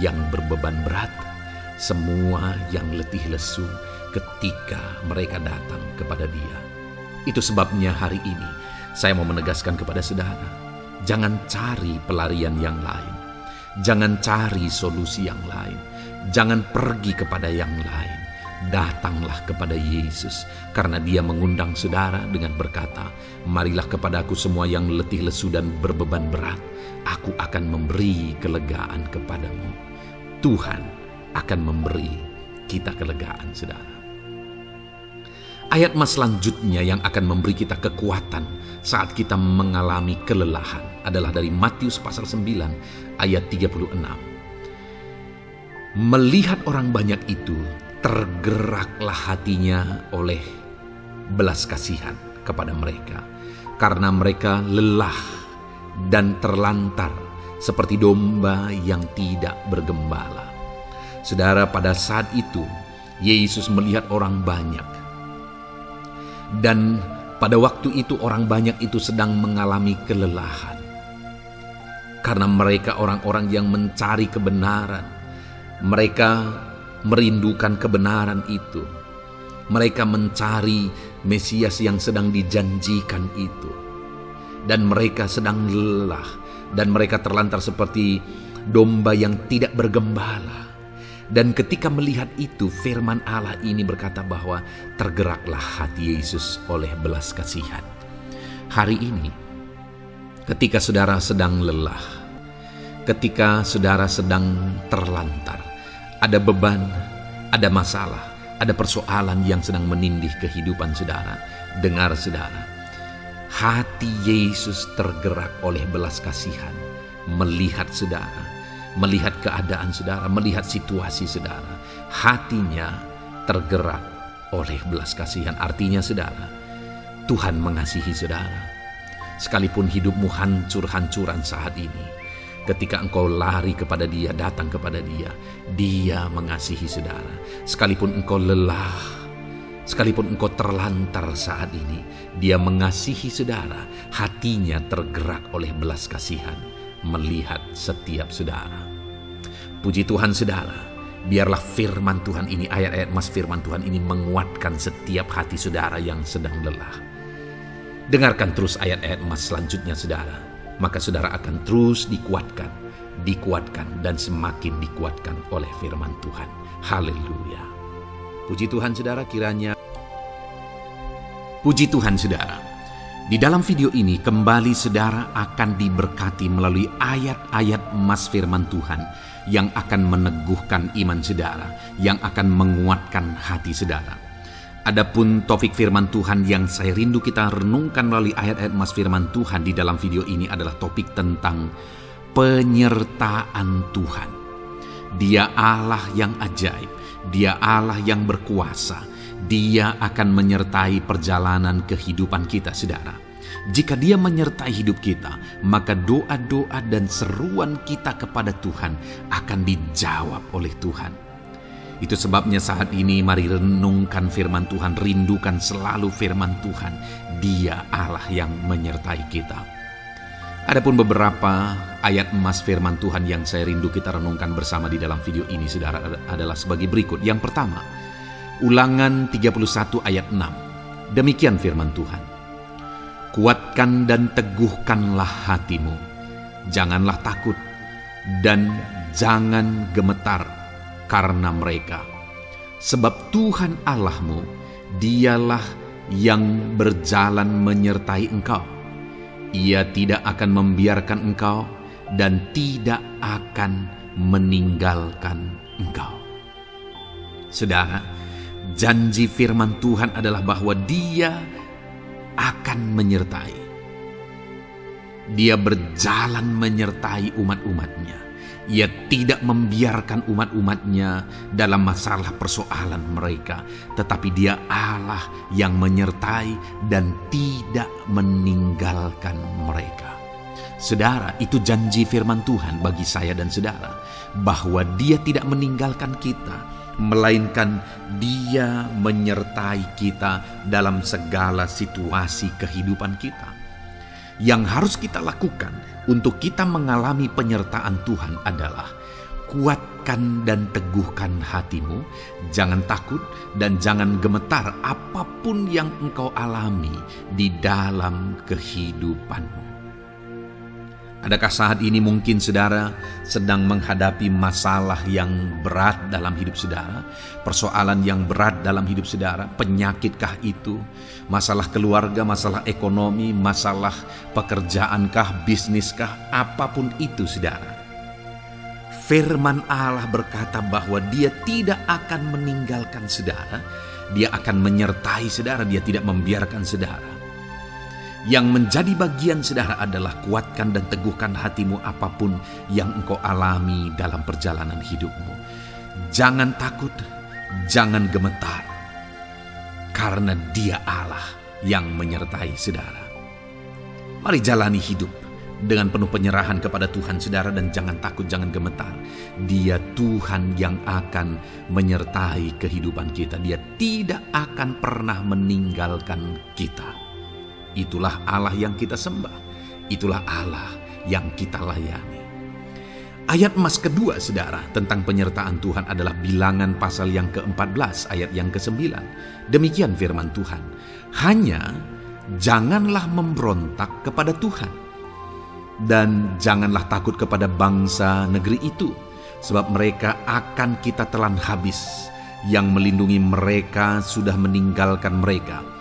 yang berbeban berat, semua yang letih lesu ketika mereka datang kepada Dia. Itu sebabnya hari ini saya mau menegaskan kepada saudara, jangan cari pelarian yang lain. Jangan cari solusi yang lain. Jangan pergi kepada yang lain. Datanglah kepada Yesus, karena Dia mengundang saudara dengan berkata, "Marilah kepadaku semua yang letih lesu dan berbeban berat, aku akan memberi kelegaan kepadamu." Tuhan akan memberi kita kelegaan, saudara. Ayat selanjutnya yang akan memberi kita kekuatan saat kita mengalami kelelahan adalah dari Matius pasal 9 ayat 36. Melihat orang banyak itu, tergeraklah hatinya oleh belas kasihan kepada mereka, karena mereka lelah dan terlantar seperti domba yang tidak bergembala. Saudara, pada saat itu Yesus melihat orang banyak. Dan pada waktu itu orang banyak itu sedang mengalami kelelahan. Karena mereka orang-orang yang mencari kebenaran. Mereka merindukan kebenaran itu. Mereka mencari Mesias yang sedang dijanjikan itu. Dan mereka sedang lelah. Dan mereka terlantar seperti domba yang tidak bergembala. Dan ketika melihat itu, firman Allah ini berkata bahwa tergeraklah hati Yesus oleh belas kasihan. Hari ini, ketika saudara sedang lelah, ketika saudara sedang terlantar, ada beban, ada masalah, ada persoalan yang sedang menindih kehidupan saudara, dengar saudara, hati Yesus tergerak oleh belas kasihan, melihat saudara, melihat keadaan saudara, melihat situasi saudara. Hatinya tergerak oleh belas kasihan. Artinya saudara, Tuhan mengasihi saudara. Sekalipun hidupmu hancur-hancuran saat ini, ketika engkau lari kepada Dia, datang kepada Dia, Dia mengasihi saudara. Sekalipun engkau lelah, sekalipun engkau terlantar saat ini, Dia mengasihi saudara. Hatinya tergerak oleh belas kasihan melihat setiap saudara. Puji Tuhan saudara, Biarlah firman Tuhan ini, ayat-ayat emas firman Tuhan ini menguatkan setiap hati saudara yang sedang lelah. Dengarkan terus ayat-ayat emas selanjutnya saudara. Maka saudara akan terus dikuatkan, dan semakin dikuatkan oleh firman Tuhan. Haleluya. Puji Tuhan saudara, Puji Tuhan saudara. Di dalam video ini kembali saudara akan diberkati melalui ayat-ayat emas firman Tuhan yang akan meneguhkan iman saudara, yang akan menguatkan hati saudara. Adapun topik firman Tuhan yang saya rindu kita renungkan melalui ayat-ayat emas firman Tuhan di dalam video ini adalah topik tentang penyertaan Tuhan. Dia Allah yang ajaib, Dia Allah yang berkuasa. Dia akan menyertai perjalanan kehidupan kita, saudara. Jika Dia menyertai hidup kita, maka doa-doa dan seruan kita kepada Tuhan akan dijawab oleh Tuhan. Itu sebabnya saat ini mari renungkan firman Tuhan, rindukan selalu firman Tuhan. Dia Allah yang menyertai kita. Adapun beberapa ayat emas firman Tuhan yang saya rindu kita renungkan bersama di dalam video ini, saudara, adalah sebagai berikut. Yang pertama, Ulangan 31 ayat 6. Demikian firman Tuhan. Kuatkan dan teguhkanlah hatimu. Janganlah takut dan jangan gemetar karena mereka. Sebab Tuhan Allahmu, Dialah yang berjalan menyertai engkau. Ia tidak akan membiarkan engkau dan tidak akan meninggalkan engkau. Saudara, janji firman Tuhan adalah bahwa Dia akan menyertai. Dia berjalan menyertai umat-umatnya. Ia tidak membiarkan umat-umatnya dalam masalah persoalan mereka. Tetapi Dia Allah yang menyertai dan tidak meninggalkan mereka. Saudara, itu janji firman Tuhan bagi saya dan saudara. Bahwa Dia tidak meninggalkan kita, melainkan Dia menyertai kita dalam segala situasi kehidupan kita. Yang harus kita lakukan untuk kita mengalami penyertaan Tuhan adalah kuatkan dan teguhkan hatimu, jangan takut dan jangan gemetar apapun yang engkau alami di dalam kehidupanmu. Adakah saat ini mungkin saudara sedang menghadapi masalah yang berat dalam hidup saudara? Persoalan yang berat dalam hidup saudara? Penyakitkah itu? Masalah keluarga, masalah ekonomi, masalah pekerjaankah, bisniskah? Apapun itu saudara. Firman Allah berkata bahwa Dia tidak akan meninggalkan saudara. Dia akan menyertai saudara, Dia tidak membiarkan saudara. Yang menjadi bagian saudara adalah kuatkan dan teguhkan hatimu apapun yang engkau alami dalam perjalanan hidupmu. Jangan takut, jangan gemetar, karena Dia Allah yang menyertai saudara. Mari jalani hidup dengan penuh penyerahan kepada Tuhan saudara, dan jangan takut, jangan gemetar. Dia Tuhan yang akan menyertai kehidupan kita. Dia tidak akan pernah meninggalkan kita. Itulah Allah yang kita sembah. Itulah Allah yang kita layani. Ayat emas kedua saudara tentang penyertaan Tuhan adalah Bilangan pasal yang ke-14 ayat yang ke-9. Demikian firman Tuhan. Hanya janganlah memberontak kepada Tuhan, dan janganlah takut kepada bangsa negeri itu, sebab mereka akan kita telan habis. Yang melindungi mereka sudah meninggalkan mereka.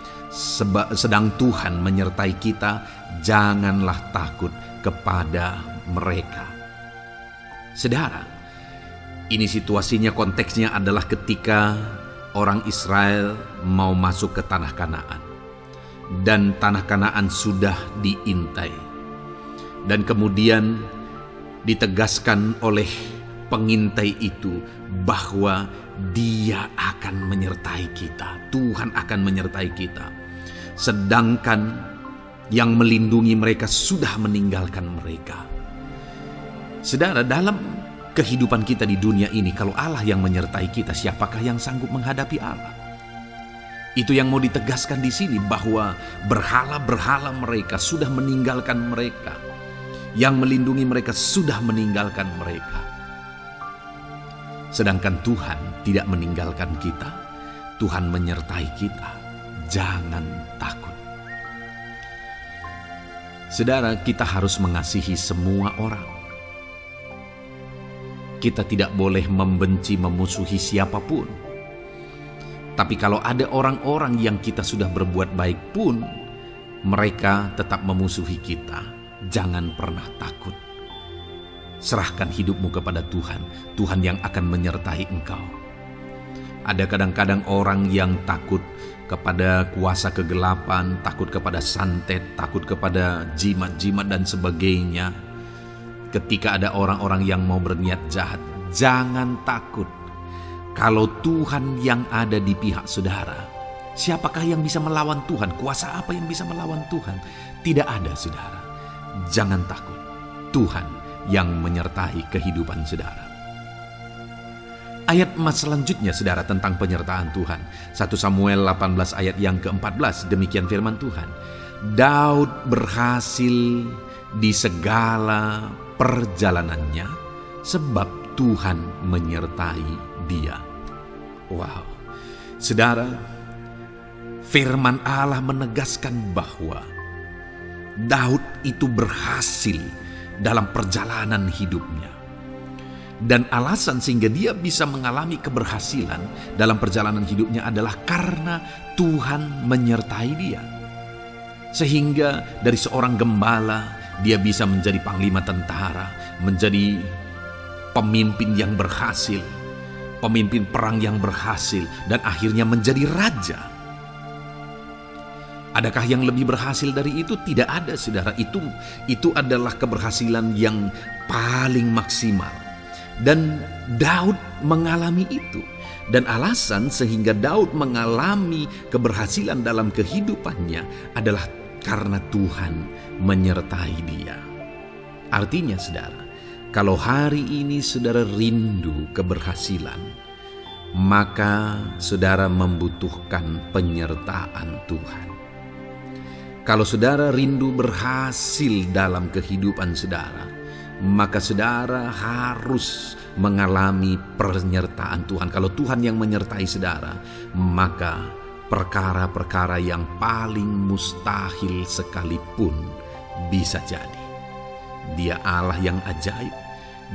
Sedang Tuhan menyertai kita, janganlah takut kepada mereka. Saudara, ini situasinya, konteksnya adalah ketika orang Israel mau masuk ke tanah Kanaan. Dan tanah Kanaan sudah diintai. Dan kemudian ditegaskan oleh pengintai itu bahwa Dia akan menyertai kita. Tuhan akan menyertai kita. Sedangkan yang melindungi mereka sudah meninggalkan mereka. Saudara, dalam kehidupan kita di dunia ini, kalau Allah yang menyertai kita, siapakah yang sanggup menghadapi Allah? Itu yang mau ditegaskan di sini, bahwa berhala-berhala mereka sudah meninggalkan mereka. Yang melindungi mereka sudah meninggalkan mereka. Sedangkan Tuhan tidak meninggalkan kita. Tuhan menyertai kita. Jangan takut. Saudara, kita harus mengasihi semua orang. Kita tidak boleh membenci, memusuhi siapapun. Tapi kalau ada orang-orang yang kita sudah berbuat baik pun, mereka tetap memusuhi kita, jangan pernah takut. Serahkan hidupmu kepada Tuhan, Tuhan yang akan menyertai engkau. Ada kadang-kadang orang yang takut kepada kuasa kegelapan, takut kepada santet, takut kepada jimat-jimat dan sebagainya. Ketika ada orang-orang yang mau berniat jahat, jangan takut. Kalau Tuhan yang ada di pihak saudara, siapakah yang bisa melawan Tuhan? Kuasa apa yang bisa melawan Tuhan? Tidak ada, saudara. Jangan takut. Tuhan yang menyertai kehidupan saudara. Ayat emas selanjutnya, saudara, tentang penyertaan Tuhan. 1 Samuel 18 ayat yang ke-14, demikian firman Tuhan. Daud berhasil di segala perjalanannya sebab Tuhan menyertai dia. Wow, saudara, firman Allah menegaskan bahwa Daud itu berhasil dalam perjalanan hidupnya. Dan alasan sehingga dia bisa mengalami keberhasilan dalam perjalanan hidupnya adalah karena Tuhan menyertai dia. Sehingga dari seorang gembala, dia bisa menjadi panglima tentara, menjadi pemimpin yang berhasil, pemimpin perang yang berhasil, dan akhirnya menjadi raja. Adakah yang lebih berhasil dari itu? Tidak ada, saudara. Itu adalah keberhasilan yang paling maksimal. Dan Daud mengalami itu. Dan alasan sehingga Daud mengalami keberhasilan dalam kehidupannya adalah karena Tuhan menyertai dia. Artinya, saudara, kalau hari ini saudara rindu keberhasilan, maka saudara membutuhkan penyertaan Tuhan. Kalau saudara rindu berhasil dalam kehidupan saudara, maka saudara harus mengalami penyertaan Tuhan. Kalau Tuhan yang menyertai saudara, maka perkara-perkara yang paling mustahil sekalipun bisa jadi. Dia Allah yang ajaib,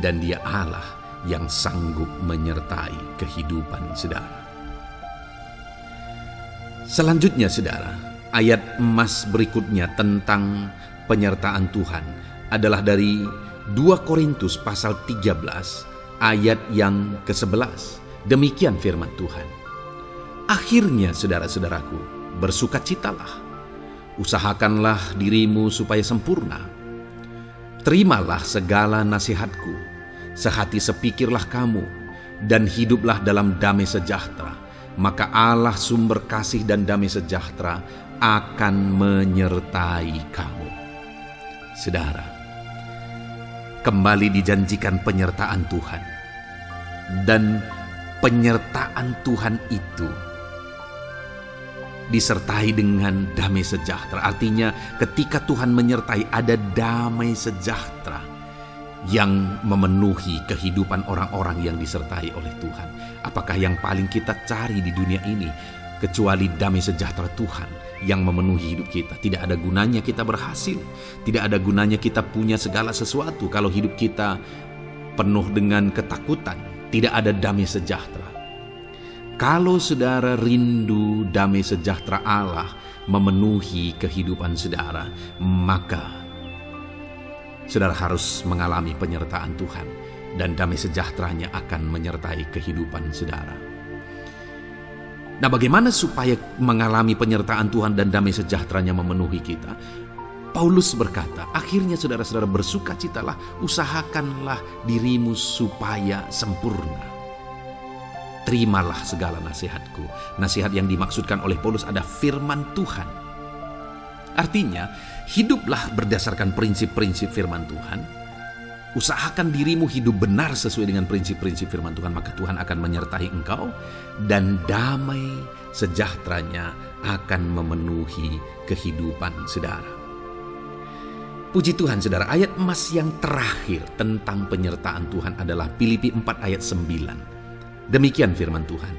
dan Dia Allah yang sanggup menyertai kehidupan saudara. Selanjutnya, saudara, ayat emas berikutnya tentang penyertaan Tuhan adalah dari 2 Korintus pasal 13 ayat yang ke-11. Demikian firman Tuhan. Akhirnya, saudara-saudaraku, bersukacitalah. Usahakanlah dirimu supaya sempurna. Terimalah segala nasihatku. Sehati sepikirlah kamu, dan hiduplah dalam damai sejahtera. Maka Allah sumber kasih dan damai sejahtera akan menyertai kamu. Saudara, kembali dijanjikan penyertaan Tuhan. Dan penyertaan Tuhan itu disertai dengan damai sejahtera. Artinya ketika Tuhan menyertai, ada damai sejahtera yang memenuhi kehidupan orang-orang yang disertai oleh Tuhan. Apakah yang paling kita cari di dunia ini kecuali damai sejahtera Tuhan yang memenuhi hidup kita? Tidak ada gunanya kita berhasil, tidak ada gunanya kita punya segala sesuatu kalau hidup kita penuh dengan ketakutan, tidak ada damai sejahtera. Kalau saudara rindu damai sejahtera Allah memenuhi kehidupan saudara, maka saudara harus mengalami penyertaan Tuhan, dan damai sejahteranya akan menyertai kehidupan saudara. Nah, bagaimana supaya mengalami penyertaan Tuhan dan damai sejahteranya memenuhi kita? Paulus berkata, akhirnya saudara-saudara bersukacitalah, usahakanlah dirimu supaya sempurna. Terimalah segala nasihatku. Nasihat yang dimaksudkan oleh Paulus ada firman Tuhan. Artinya, hiduplah berdasarkan prinsip-prinsip firman Tuhan. Usahakan dirimu hidup benar sesuai dengan prinsip-prinsip firman Tuhan, maka Tuhan akan menyertai engkau, dan damai sejahteranya akan memenuhi kehidupan saudara. Puji Tuhan, saudara, ayat emas yang terakhir tentang penyertaan Tuhan adalah Filipi 4 ayat 9. Demikian firman Tuhan.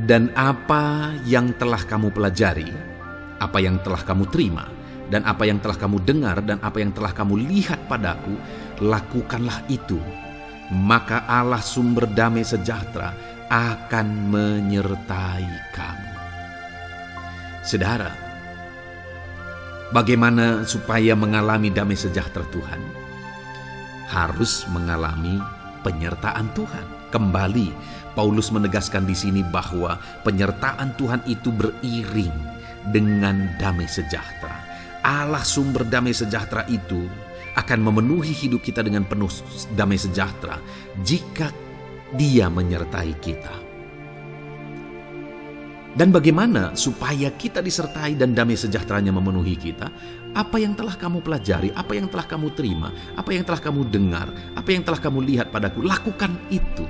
Dan apa yang telah kamu pelajari, apa yang telah kamu terima, dan apa yang telah kamu dengar, dan apa yang telah kamu lihat padaku, lakukanlah itu. Maka Allah sumber damai sejahtera akan menyertai kamu. Saudara, bagaimana supaya mengalami damai sejahtera Tuhan? Harus mengalami penyertaan Tuhan. Kembali, Paulus menegaskan di sini bahwa penyertaan Tuhan itu beriring dengan damai sejahtera. Allah sumber damai sejahtera itu akan memenuhi hidup kita dengan penuh damai sejahtera jika Dia menyertai kita. Dan bagaimana supaya kita disertai dan damai sejahteranya memenuhi kita? Apa yang telah kamu pelajari, apa yang telah kamu terima, apa yang telah kamu dengar, apa yang telah kamu lihat padaku, lakukan itu.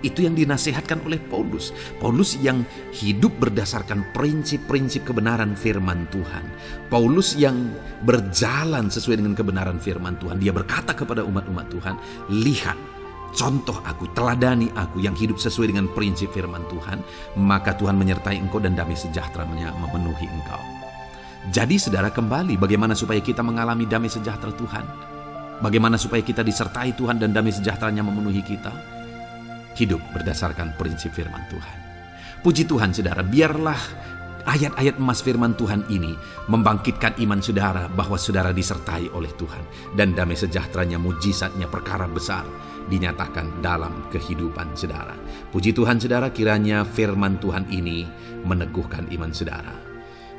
Itu yang dinasihatkan oleh Paulus. Paulus yang hidup berdasarkan prinsip-prinsip kebenaran firman Tuhan. Paulus yang berjalan sesuai dengan kebenaran firman Tuhan. Dia berkata kepada umat-umat Tuhan, lihat, contoh aku, teladani aku yang hidup sesuai dengan prinsip firman Tuhan, maka Tuhan menyertai engkau dan damai sejahtera-Nya memenuhi engkau. Jadi saudara, kembali bagaimana supaya kita mengalami damai sejahtera Tuhan? Bagaimana supaya kita disertai Tuhan dan damai sejahtera-Nya memenuhi kita? Hidup berdasarkan prinsip firman Tuhan. Puji Tuhan saudara, biarlah ayat-ayat emas firman Tuhan ini membangkitkan iman saudara bahwa saudara disertai oleh Tuhan. Dan damai sejahteranya, mujizatnya, perkara besar dinyatakan dalam kehidupan saudara. Puji Tuhan saudara, kiranya firman Tuhan ini meneguhkan iman saudara.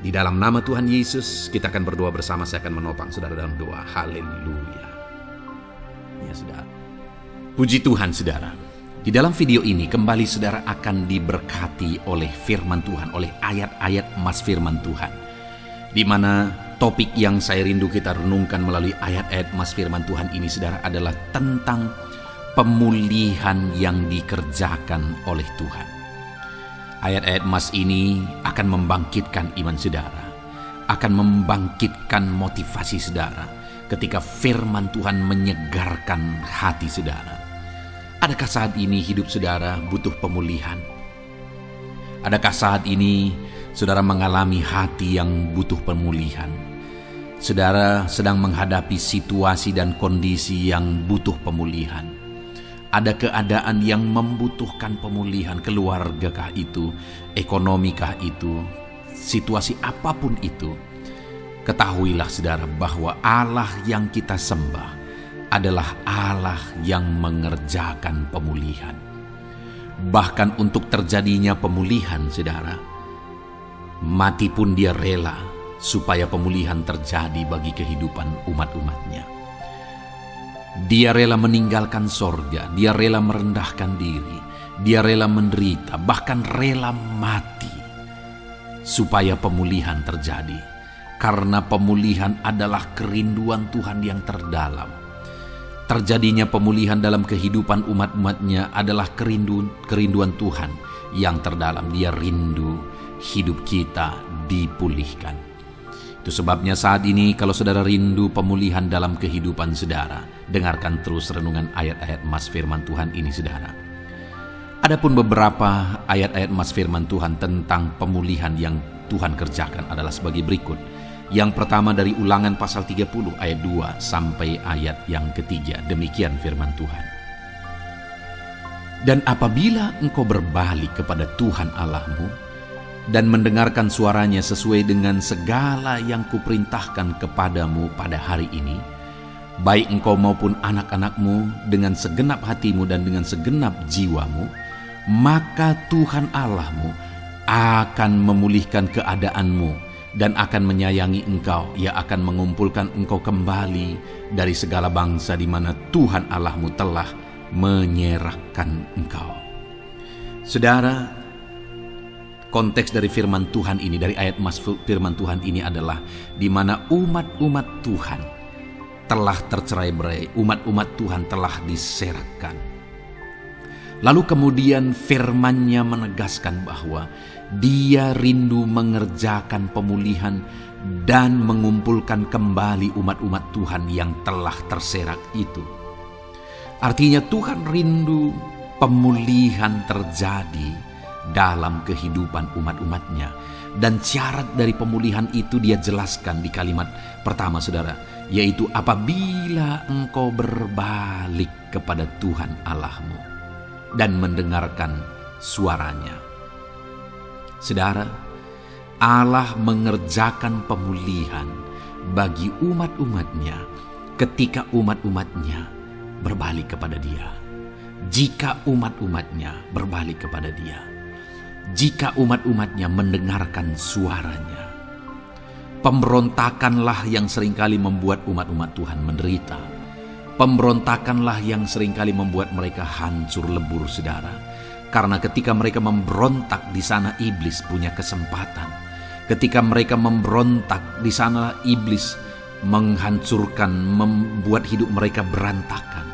Di dalam nama Tuhan Yesus kita akan berdoa bersama. Saya akan menopang saudara dalam doa. Haleluya. Ya saudara. Puji Tuhan saudara. Di dalam video ini kembali saudara akan diberkati oleh firman Tuhan, oleh ayat-ayat emas firman Tuhan. Di mana topik yang saya rindu kita renungkan melalui ayat-ayat emas firman Tuhan ini saudara adalah tentang pemulihan yang dikerjakan oleh Tuhan. Ayat-ayat emas ini akan membangkitkan iman saudara, akan membangkitkan motivasi saudara ketika firman Tuhan menyegarkan hati saudara. Adakah saat ini hidup saudara butuh pemulihan? Adakah saat ini saudara mengalami hati yang butuh pemulihan? Saudara sedang menghadapi situasi dan kondisi yang butuh pemulihan. Ada keadaan yang membutuhkan pemulihan, keluargakah itu, ekonomikah itu, situasi apapun itu. Ketahuilah saudara bahwa Allah yang kita sembah adalah Allah yang mengerjakan pemulihan. Bahkan untuk terjadinya pemulihan saudara, mati pun Dia rela supaya pemulihan terjadi bagi kehidupan umat-umatnya. Dia rela meninggalkan sorga, Dia rela merendahkan diri, Dia rela menderita, bahkan rela mati supaya pemulihan terjadi. Karena pemulihan adalah kerinduan Tuhan yang terdalam. Terjadinya pemulihan dalam kehidupan umat-umatnya adalah kerinduan Tuhan yang terdalam. Dia rindu hidup kita dipulihkan. Itu sebabnya saat ini kalau saudara rindu pemulihan dalam kehidupan saudara, dengarkan terus renungan ayat-ayat emas firman Tuhan ini saudara. Adapun beberapa ayat-ayat emas firman Tuhan tentang pemulihan yang Tuhan kerjakan adalah sebagai berikut. Yang pertama dari Ulangan pasal 30 ayat 2 sampai ayat yang ketiga. Demikian firman Tuhan. Dan apabila engkau berbalik kepada Tuhan Allahmu dan mendengarkan suaranya sesuai dengan segala yang kuperintahkan kepadamu pada hari ini, baik engkau maupun anak-anakmu dengan segenap hatimu dan dengan segenap jiwamu, maka Tuhan Allahmu akan memulihkan keadaanmu dan akan menyayangi engkau. Ia akan mengumpulkan engkau kembali dari segala bangsa di mana Tuhan Allahmu telah menyerahkan engkau. Saudara, konteks dari firman Tuhan ini, dari ayat emas firman Tuhan ini adalah di mana umat-umat Tuhan telah tercerai-berai, umat-umat Tuhan telah diserahkan. Lalu kemudian firman-Nya menegaskan bahwa Dia rindu mengerjakan pemulihan dan mengumpulkan kembali umat-umat Tuhan yang telah terserak itu. Artinya Tuhan rindu pemulihan terjadi dalam kehidupan umat-umatnya. Dan syarat dari pemulihan itu dia jelaskan di kalimat pertama, saudara, yaitu apabila engkau berbalik kepada Tuhan Allahmu dan mendengarkan suaranya. Saudara, Allah mengerjakan pemulihan bagi umat-umatnya ketika umat-umatnya berbalik kepada dia. Jika umat-umatnya berbalik kepada dia. Jika umat-umatnya mendengarkan suaranya. Pemberontakanlah yang seringkali membuat umat-umat Tuhan menderita. Pemberontakanlah yang seringkali membuat mereka hancur lebur, saudara. Karena ketika mereka memberontak, di sana iblis punya kesempatan. Ketika mereka memberontak, di sana iblis menghancurkan, membuat hidup mereka berantakan.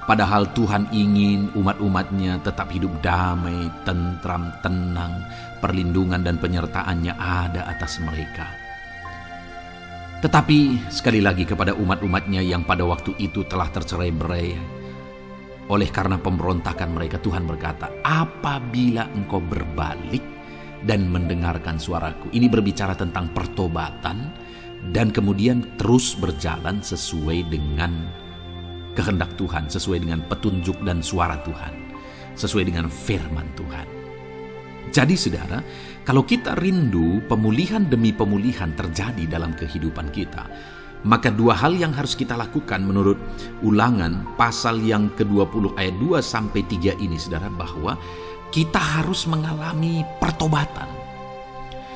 Padahal Tuhan ingin umat-umatnya tetap hidup damai, tentram, tenang, perlindungan dan penyertaannya ada atas mereka. Tetapi sekali lagi kepada umat-umatnya yang pada waktu itu telah tercerai-berai oleh karena pemberontakan mereka, Tuhan berkata, apabila engkau berbalik dan mendengarkan suaraku. Ini berbicara tentang pertobatan dan kemudian terus berjalan sesuai dengan kehendak Tuhan, sesuai dengan petunjuk dan suara Tuhan, sesuai dengan firman Tuhan. Jadi saudara, kalau kita rindu pemulihan demi pemulihan terjadi dalam kehidupan kita, maka dua hal yang harus kita lakukan menurut Ulangan pasal yang ke-20 ayat 2-3 ini, saudara, bahwa kita harus mengalami pertobatan.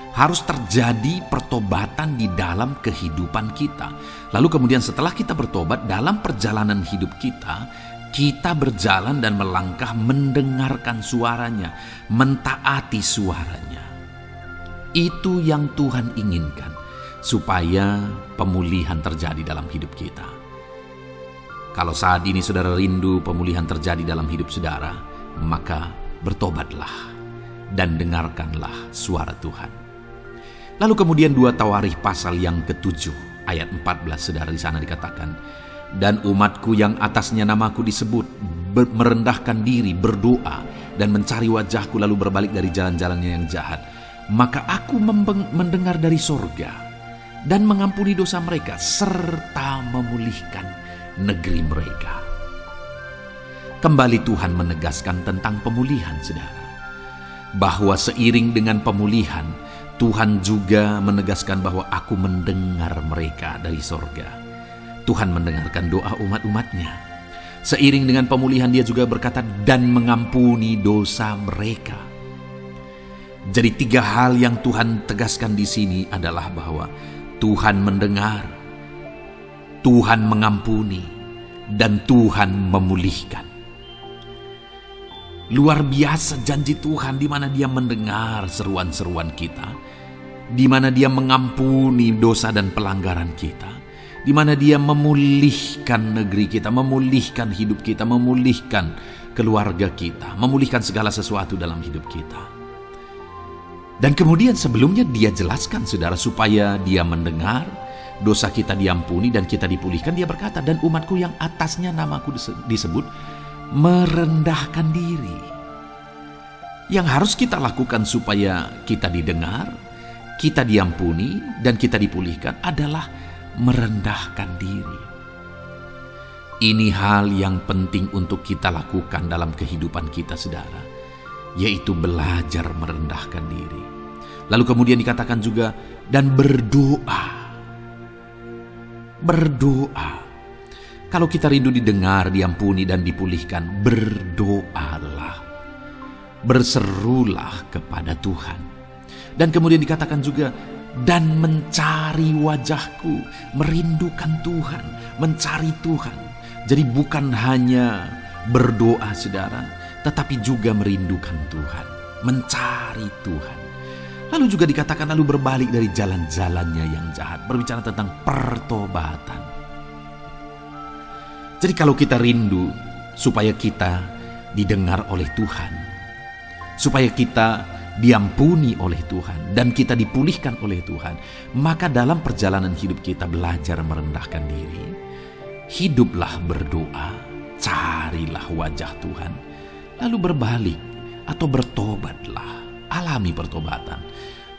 Harus terjadi pertobatan di dalam kehidupan kita. Lalu kemudian setelah kita bertobat, dalam perjalanan hidup kita, kita berjalan dan melangkah mendengarkan suaranya, mentaati suaranya. Itu yang Tuhan inginkan, supaya pemulihan terjadi dalam hidup kita. Kalau saat ini saudara rindu pemulihan terjadi dalam hidup saudara, maka bertobatlah dan dengarkanlah suara Tuhan. Lalu kemudian 2 Tawarikh pasal yang ke-7 ayat 14, saudara, di sana dikatakan, dan umatku yang atasnya namaku disebut merendahkan diri, berdoa dan mencari wajahku lalu berbalik dari jalan-jalannya yang jahat, maka aku mendengar dari sorga dan mengampuni dosa mereka serta memulihkan negeri mereka. Kembali Tuhan menegaskan tentang pemulihan, saudara, bahwa seiring dengan pemulihan Tuhan juga menegaskan bahwa aku mendengar mereka dari sorga. Tuhan mendengarkan doa umat-umatnya. Seiring dengan pemulihan dia juga berkata dan mengampuni dosa mereka. Jadi 3 hal yang Tuhan tegaskan di sini adalah bahwa Tuhan mendengar, Tuhan mengampuni, dan Tuhan memulihkan. Luar biasa janji Tuhan di mana dia mendengar seruan-seruan kita, di mana dia mengampuni dosa dan pelanggaran kita, di mana dia memulihkan negeri kita, memulihkan hidup kita, memulihkan keluarga kita, memulihkan segala sesuatu dalam hidup kita. Dan kemudian sebelumnya dia jelaskan, saudara, supaya dia mendengar, dosa kita diampuni dan kita dipulihkan. Dia berkata, dan umatku yang atasnya namaku disebut merendahkan diri. Yang harus kita lakukan supaya kita didengar, kita diampuni, dan kita dipulihkan adalah merendahkan diri. Ini hal yang penting untuk kita lakukan dalam kehidupan kita, saudara, yaitu belajar merendahkan diri. Lalu kemudian dikatakan juga, dan berdoa. Berdoa. Kalau kita rindu didengar, diampuni, dan dipulihkan, berdoalah. Berserulah kepada Tuhan. Dan kemudian dikatakan juga, dan mencari wajahku, merindukan Tuhan, mencari Tuhan. Jadi bukan hanya berdoa, saudara, tetapi juga merindukan Tuhan, mencari Tuhan. Lalu juga dikatakan lalu berbalik dari jalan-jalannya yang jahat, berbicara tentang pertobatan. Jadi kalau kita rindu supaya kita didengar oleh Tuhan, supaya kita diampuni oleh Tuhan, dan kita dipulihkan oleh Tuhan, maka dalam perjalanan hidup kita belajar merendahkan diri. Hiduplah berdoa, carilah wajah Tuhan. lalu berbalik atau bertobatlah, alami pertobatan.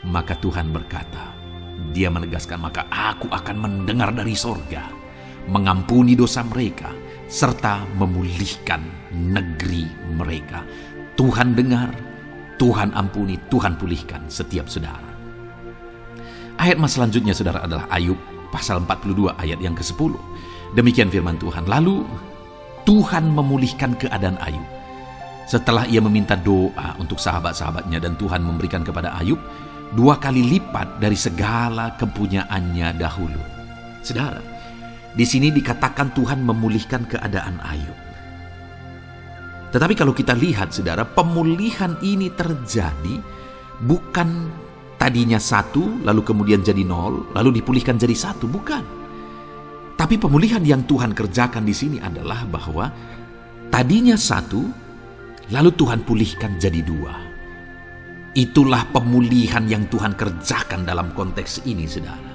Maka Tuhan berkata, Dia menegaskan, maka aku akan mendengar dari sorga, mengampuni dosa mereka, serta memulihkan negeri mereka. Tuhan dengar, Tuhan ampuni, Tuhan pulihkan setiap saudara. Ayat mas selanjutnya saudara adalah Ayub pasal 42 ayat yang ke-10. Demikian firman Tuhan. Lalu Tuhan memulihkan keadaan Ayub. Setelah ia meminta doa untuk sahabat-sahabatnya dan Tuhan memberikan kepada Ayub 2 kali lipat dari segala kepunyaannya dahulu. Saudara, di sini dikatakan Tuhan memulihkan keadaan Ayub. Tetapi kalau kita lihat saudara, pemulihan ini terjadi bukan tadinya 1, lalu kemudian jadi 0, lalu dipulihkan jadi 1, bukan. Tapi pemulihan yang Tuhan kerjakan di sini adalah bahwa tadinya 1, lalu Tuhan pulihkan jadi 2. Itulah pemulihan yang Tuhan kerjakan dalam konteks ini, saudara.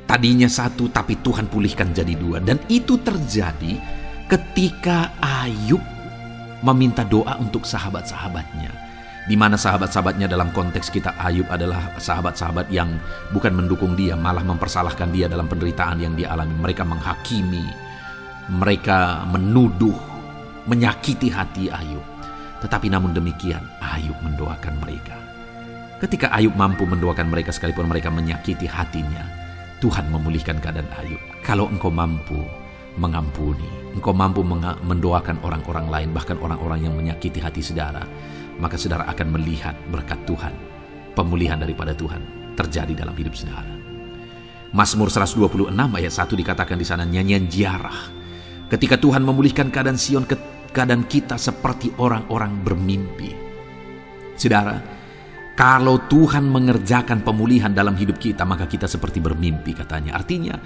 Tadinya 1, tapi Tuhan pulihkan jadi 2. Dan itu terjadi ketika Ayub meminta doa untuk sahabat-sahabatnya. Di mana sahabat-sahabatnya dalam konteks kita Ayub adalah sahabat-sahabat yang bukan mendukung dia, malah mempersalahkan dia dalam penderitaan yang dia alami. Mereka menghakimi, mereka menuduh, menyakiti hati Ayub. Tetapi namun demikian, Ayub mendoakan mereka. Ketika Ayub mampu mendoakan mereka sekalipun mereka menyakiti hatinya, Tuhan memulihkan keadaan Ayub. Kalau engkau mampu mengampuni, engkau mampu mendoakan orang-orang lain, bahkan orang-orang yang menyakiti hati saudara, maka saudara akan melihat berkat Tuhan, pemulihan daripada Tuhan terjadi dalam hidup saudara. Mazmur 126 ayat 1 dikatakan di sana, nyanyian ziarah. Ketika Tuhan memulihkan keadaan Sion, keadaan kita seperti orang-orang bermimpi. Saudara, kalau Tuhan mengerjakan pemulihan dalam hidup kita, maka kita seperti bermimpi katanya. Artinya,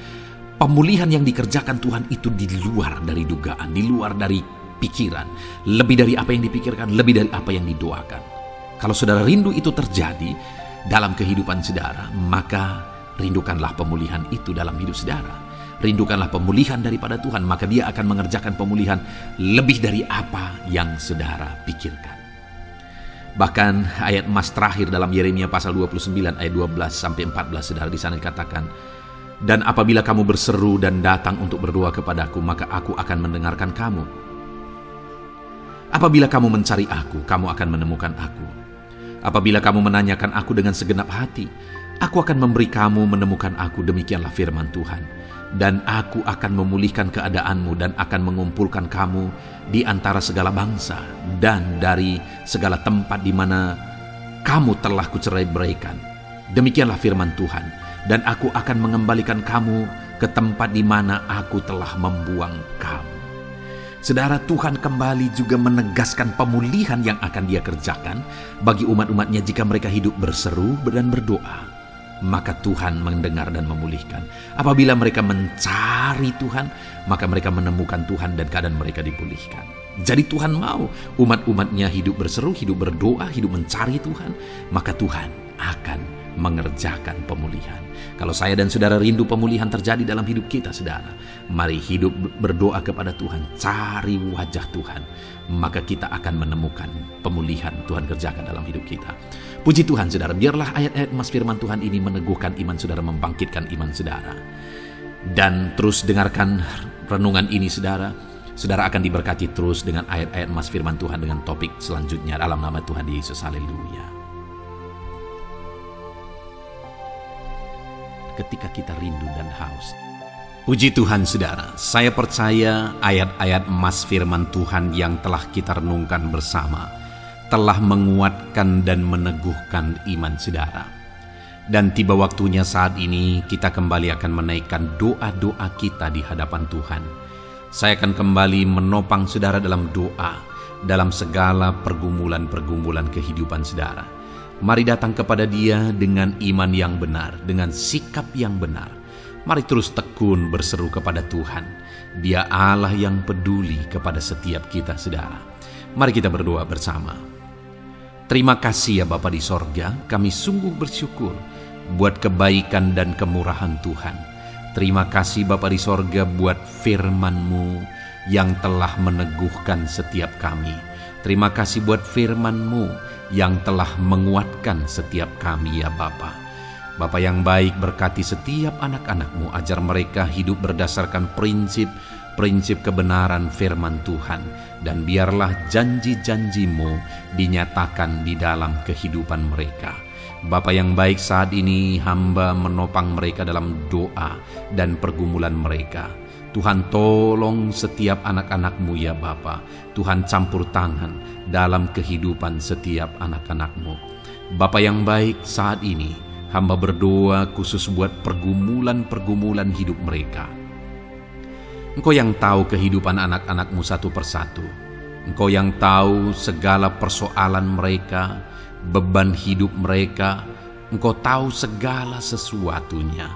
pemulihan yang dikerjakan Tuhan itu di luar dari dugaan, di luar dari pikiran, lebih dari apa yang dipikirkan, lebih dari apa yang didoakan. Kalau saudara rindu itu terjadi dalam kehidupan saudara, maka rindukanlah pemulihan itu dalam hidup saudara. Rindukanlah pemulihan daripada Tuhan, maka Dia akan mengerjakan pemulihan lebih dari apa yang saudara pikirkan. Bahkan ayat emas terakhir dalam Yeremia pasal 29 ayat 12-14 saudara, di sana dikatakan, dan apabila kamu berseru dan datang untuk berdoa kepadaku, maka aku akan mendengarkan kamu. Apabila kamu mencari aku, kamu akan menemukan aku. Apabila kamu menanyakan aku dengan segenap hati, aku akan memberi kamu menemukan aku, demikianlah firman Tuhan. Dan aku akan memulihkan keadaanmu dan akan mengumpulkan kamu di antara segala bangsa dan dari segala tempat di mana kamu telah kucerai-beraikan. Demikianlah firman Tuhan. Dan aku akan mengembalikan kamu ke tempat di mana aku telah membuang kamu. Saudara, Tuhan kembali juga menegaskan pemulihan yang akan Dia kerjakan bagi umat-umatnya jika mereka hidup berseru dan berdoa. Maka Tuhan mendengar dan memulihkan. Apabila mereka mencari Tuhan, maka mereka menemukan Tuhan dan keadaan mereka dipulihkan. Jadi Tuhan mau umat-umatnya hidup berseru, hidup berdoa, hidup mencari Tuhan, maka Tuhan akan mengerjakan pemulihan. Kalau saya dan saudara rindu pemulihan terjadi dalam hidup kita, saudara, mari hidup berdoa kepada Tuhan, cari wajah Tuhan, maka kita akan menemukan pemulihan Tuhan kerjakan dalam hidup kita. Puji Tuhan saudara, biarlah ayat-ayat emas firman Tuhan ini meneguhkan iman saudara, membangkitkan iman saudara. Dan terus dengarkan renungan ini saudara. Saudara akan diberkati terus dengan ayat-ayat emas firman Tuhan dengan topik selanjutnya dalam nama Tuhan Yesus. Haleluya. Ketika kita rindu dan haus. Puji Tuhan saudara, saya percaya ayat-ayat emas firman Tuhan yang telah kita renungkan bersama telah menguatkan dan meneguhkan iman saudara. Dan tiba waktunya saat ini kita kembali akan menaikkan doa-doa kita di hadapan Tuhan. Saya akan kembali menopang saudara dalam doa, dalam segala pergumulan-pergumulan kehidupan saudara. Mari datang kepada Dia dengan iman yang benar, dengan sikap yang benar. Mari terus tekun berseru kepada Tuhan. Dia Allah yang peduli kepada setiap kita, saudara. Mari kita berdoa bersama. Terima kasih ya Bapa di sorga, kami sungguh bersyukur buat kebaikan dan kemurahan Tuhan. Terima kasih Bapa di sorga buat firman-Mu yang telah meneguhkan setiap kami. Terima kasih buat firman-Mu yang telah menguatkan setiap kami ya Bapa. Bapa yang baik, berkati setiap anak-anak-Mu, ajar mereka hidup berdasarkan prinsip kebenaran firman Tuhan, dan biarlah janji-janji-Mu dinyatakan di dalam kehidupan mereka. Bapa yang baik, saat ini hamba menopang mereka dalam doa dan pergumulan mereka. Tuhan, tolong setiap anak-anak-Mu ya Bapa. Tuhan, campur tangan dalam kehidupan setiap anak-anak-Mu. Bapa yang baik, saat ini hamba berdoa khusus buat pergumulan-pergumulan hidup mereka. Engkau yang tahu kehidupan anak-anak-Mu satu persatu. Engkau yang tahu segala persoalan mereka, beban hidup mereka. Engkau tahu segala sesuatunya.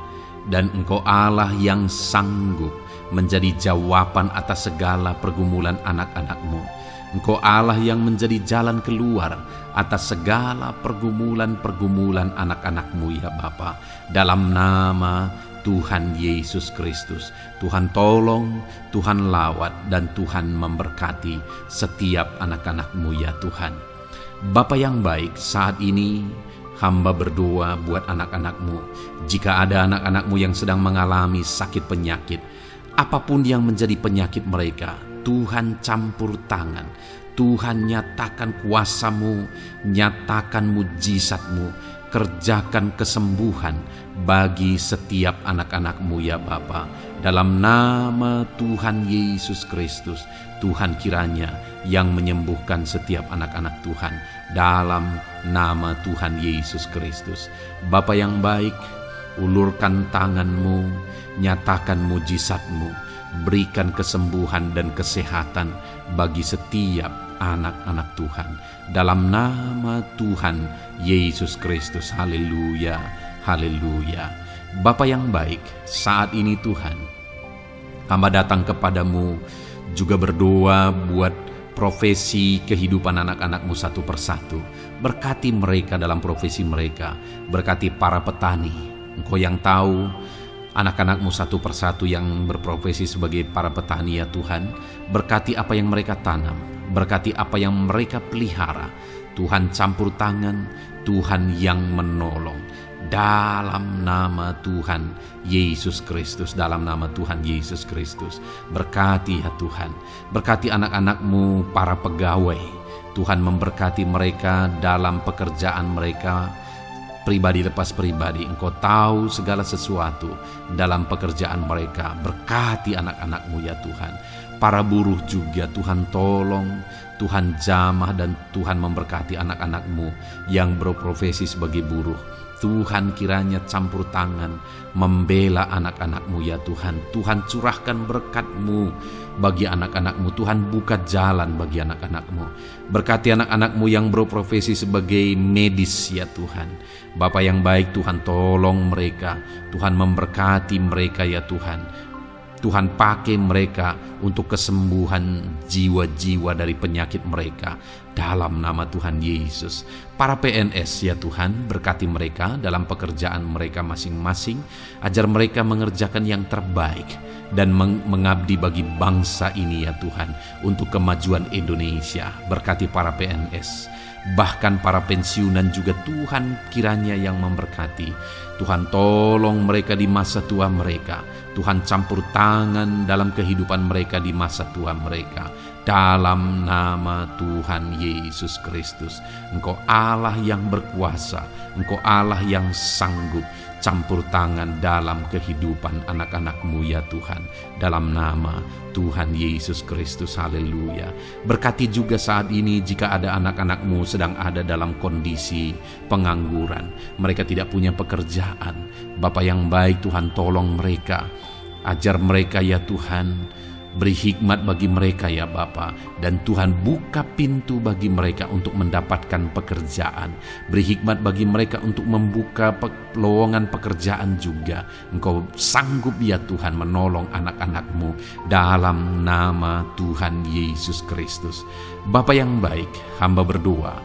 Dan Engkau Allah yang sanggup menjadi jawaban atas segala pergumulan anak-anak-Mu. Engkau Allah yang menjadi jalan keluar atas segala pergumulan-pergumulan anak-anak-Mu ya Bapa. Dalam nama Tuhan Yesus Kristus, Tuhan tolong, Tuhan lawat, dan Tuhan memberkati setiap anak-anak-Mu ya Tuhan. Bapa yang baik, saat ini hamba berdoa buat anak-anak-Mu. Jika ada anak-anak-Mu yang sedang mengalami sakit penyakit, apapun yang menjadi penyakit mereka, Tuhan campur tangan. Tuhan nyatakan kuasa-Mu, nyatakan mujizat-Mu, kerjakan kesembuhan bagi setiap anak-anak-Mu ya Bapa. Dalam nama Tuhan Yesus Kristus, Tuhan kiranya yang menyembuhkan setiap anak-anak Tuhan. Dalam nama Tuhan Yesus Kristus. Bapa yang baik, ulurkan tangan-Mu, nyatakan mujizat-Mu, berikan kesembuhan dan kesehatan bagi setiap anak-anak Tuhan. Dalam nama Tuhan Yesus Kristus. Haleluya, haleluya. Bapa yang baik, saat ini Tuhan, hamba datang kepadamu juga berdoa buat profesi kehidupan anak-anak-Mu satu persatu. Berkati mereka dalam profesi mereka. Berkati para petani. Engkau yang tahu anak-anak-Mu satu persatu yang berprofesi sebagai para petani ya Tuhan. Berkati apa yang mereka tanam, berkati apa yang mereka pelihara. Tuhan campur tangan, Tuhan yang menolong. Dalam nama Tuhan Yesus Kristus, dalam nama Tuhan Yesus Kristus. Berkati ya Tuhan, berkati anak-anak-Mu para pegawai. Tuhan memberkati mereka dalam pekerjaan mereka, pribadi lepas pribadi. Engkau tahu segala sesuatu dalam pekerjaan mereka. Berkati anak-anak-Mu ya Tuhan. Para buruh juga Tuhan tolong, Tuhan jamah, dan Tuhan memberkati anak-anak-Mu yang berprofesi sebagai buruh. Tuhan kiranya campur tangan membela anak-anak-Mu ya Tuhan. Tuhan curahkan berkat-Mu bagi anak-anak-Mu. Tuhan buka jalan bagi anak-anak-Mu. Berkati anak-anak-Mu yang berprofesi sebagai medis ya Tuhan. Bapa yang baik, Tuhan tolong mereka. Tuhan memberkati mereka ya Tuhan. Tuhan pakai mereka untuk kesembuhan jiwa-jiwa dari penyakit mereka. Dalam nama Tuhan Yesus. Para PNS ya Tuhan, berkati mereka dalam pekerjaan mereka masing-masing. Ajar mereka mengerjakan yang terbaik dan mengabdi bagi bangsa ini ya Tuhan, untuk kemajuan Indonesia. Berkati para PNS, bahkan para pensiunan juga Tuhan kiranya yang memberkati. Tuhan tolong mereka di masa tua mereka. Tuhan campur tangan dalam kehidupan mereka di masa tua mereka. Dalam nama Tuhan Yesus Kristus. Engkau Allah yang berkuasa, Engkau Allah yang sanggup. Campur tangan dalam kehidupan anak-anak-Mu ya Tuhan. Dalam nama Tuhan Yesus Kristus. Haleluya. Berkati juga saat ini jika ada anak-anak-Mu sedang ada dalam kondisi pengangguran. Mereka tidak punya pekerjaan. Bapa yang baik, Tuhan tolong mereka. Ajar mereka ya Tuhan. Beri hikmat bagi mereka ya Bapa. Dan Tuhan buka pintu bagi mereka untuk mendapatkan pekerjaan. Beri hikmat bagi mereka untuk membuka lowongan pekerjaan juga. Engkau sanggup ya Tuhan menolong anak-anak-Mu dalam nama Tuhan Yesus Kristus. Bapa yang baik, hamba berdoa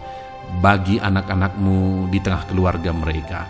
bagi anak-anak-Mu di tengah keluarga mereka.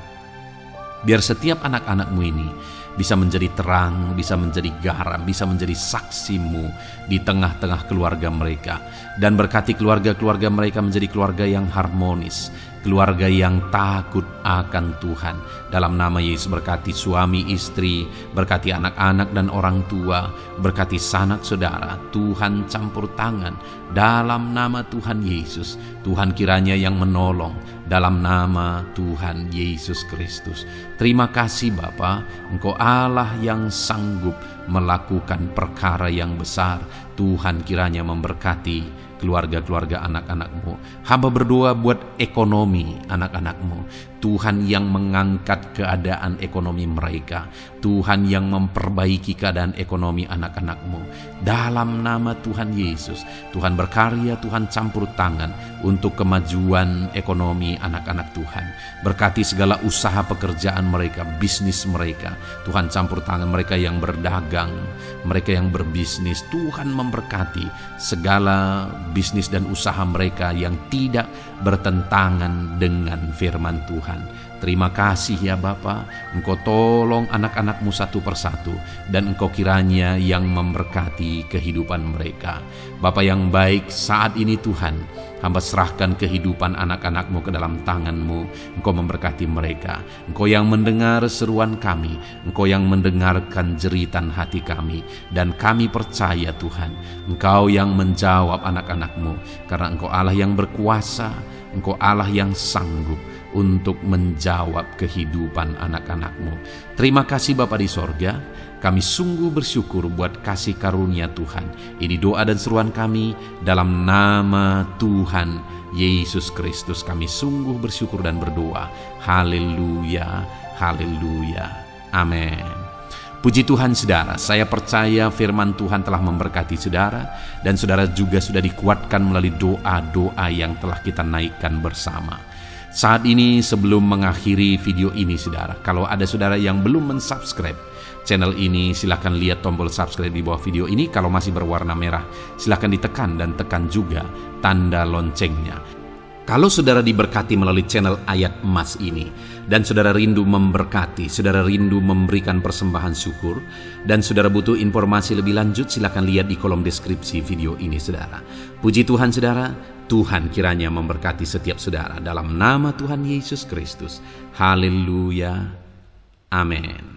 Biar setiap anak-anak-Mu ini bisa menjadi terang, bisa menjadi garam, bisa menjadi saksimu di tengah-tengah keluarga mereka. Dan berkati keluarga-keluarga mereka menjadi keluarga yang harmonis, keluarga yang takut akan Tuhan. Dalam nama Yesus berkati suami istri, berkati anak-anak dan orang tua, berkati sanak saudara. Tuhan campur tangan dalam nama Tuhan Yesus. Tuhan kiranya yang menolong dalam nama Tuhan Yesus Kristus. Terima kasih Bapa, Engkau Allah yang sanggup melakukan perkara yang besar. Tuhan kiranya memberkati keluarga-keluarga anak-anak-Mu. Hamba berdoa buat ekonomi anak-anak-Mu. Tuhan yang mengangkat keadaan ekonomi mereka. Tuhan yang memperbaiki keadaan ekonomi anak-anak-Mu. Dalam nama Tuhan Yesus, Tuhan berkarya, Tuhan campur tangan untuk kemajuan ekonomi anak-anak Tuhan. Berkati segala usaha pekerjaan mereka, bisnis mereka. Tuhan campur tangan mereka yang berdagang, mereka yang berbisnis. Tuhan memberkati segala bisnis dan usaha mereka yang tidak bertentangan dengan firman Tuhan. Terima kasih ya Bapa, Engkau tolong anak-anak-Mu satu persatu, dan Engkau kiranya yang memberkati kehidupan mereka. Bapa yang baik, saat ini Tuhan, hamba serahkan kehidupan anak-anak-Mu ke dalam tangan-Mu. Engkau memberkati mereka. Engkau yang mendengar seruan kami, Engkau yang mendengarkan jeritan hati kami, dan kami percaya Tuhan, Engkau yang menjawab anak-anak-Mu, karena Engkau Allah yang berkuasa, Engkau Allah yang sanggup untuk menjawab kehidupan anak-anak-Mu. Terima kasih Bapa di sorga, kami sungguh bersyukur buat kasih karunia Tuhan. Ini doa dan seruan kami dalam nama Tuhan Yesus Kristus. Kami sungguh bersyukur dan berdoa. Haleluya, haleluya, amin. Puji Tuhan saudara, saya percaya firman Tuhan telah memberkati saudara, dan saudara juga sudah dikuatkan melalui doa-doa yang telah kita naikkan bersama. Saat ini sebelum mengakhiri video ini saudara, kalau ada saudara yang belum mensubscribe channel ini, silakan lihat tombol subscribe di bawah video ini. Kalau masih berwarna merah, silakan ditekan dan tekan juga tanda loncengnya. Kalau saudara diberkati melalui channel Ayat Emas ini, dan saudara rindu memberkati, saudara rindu memberikan persembahan syukur, dan saudara butuh informasi lebih lanjut, silakan lihat di kolom deskripsi video ini saudara. Puji Tuhan saudara, Tuhan kiranya memberkati setiap saudara dalam nama Tuhan Yesus Kristus. Haleluya, amin.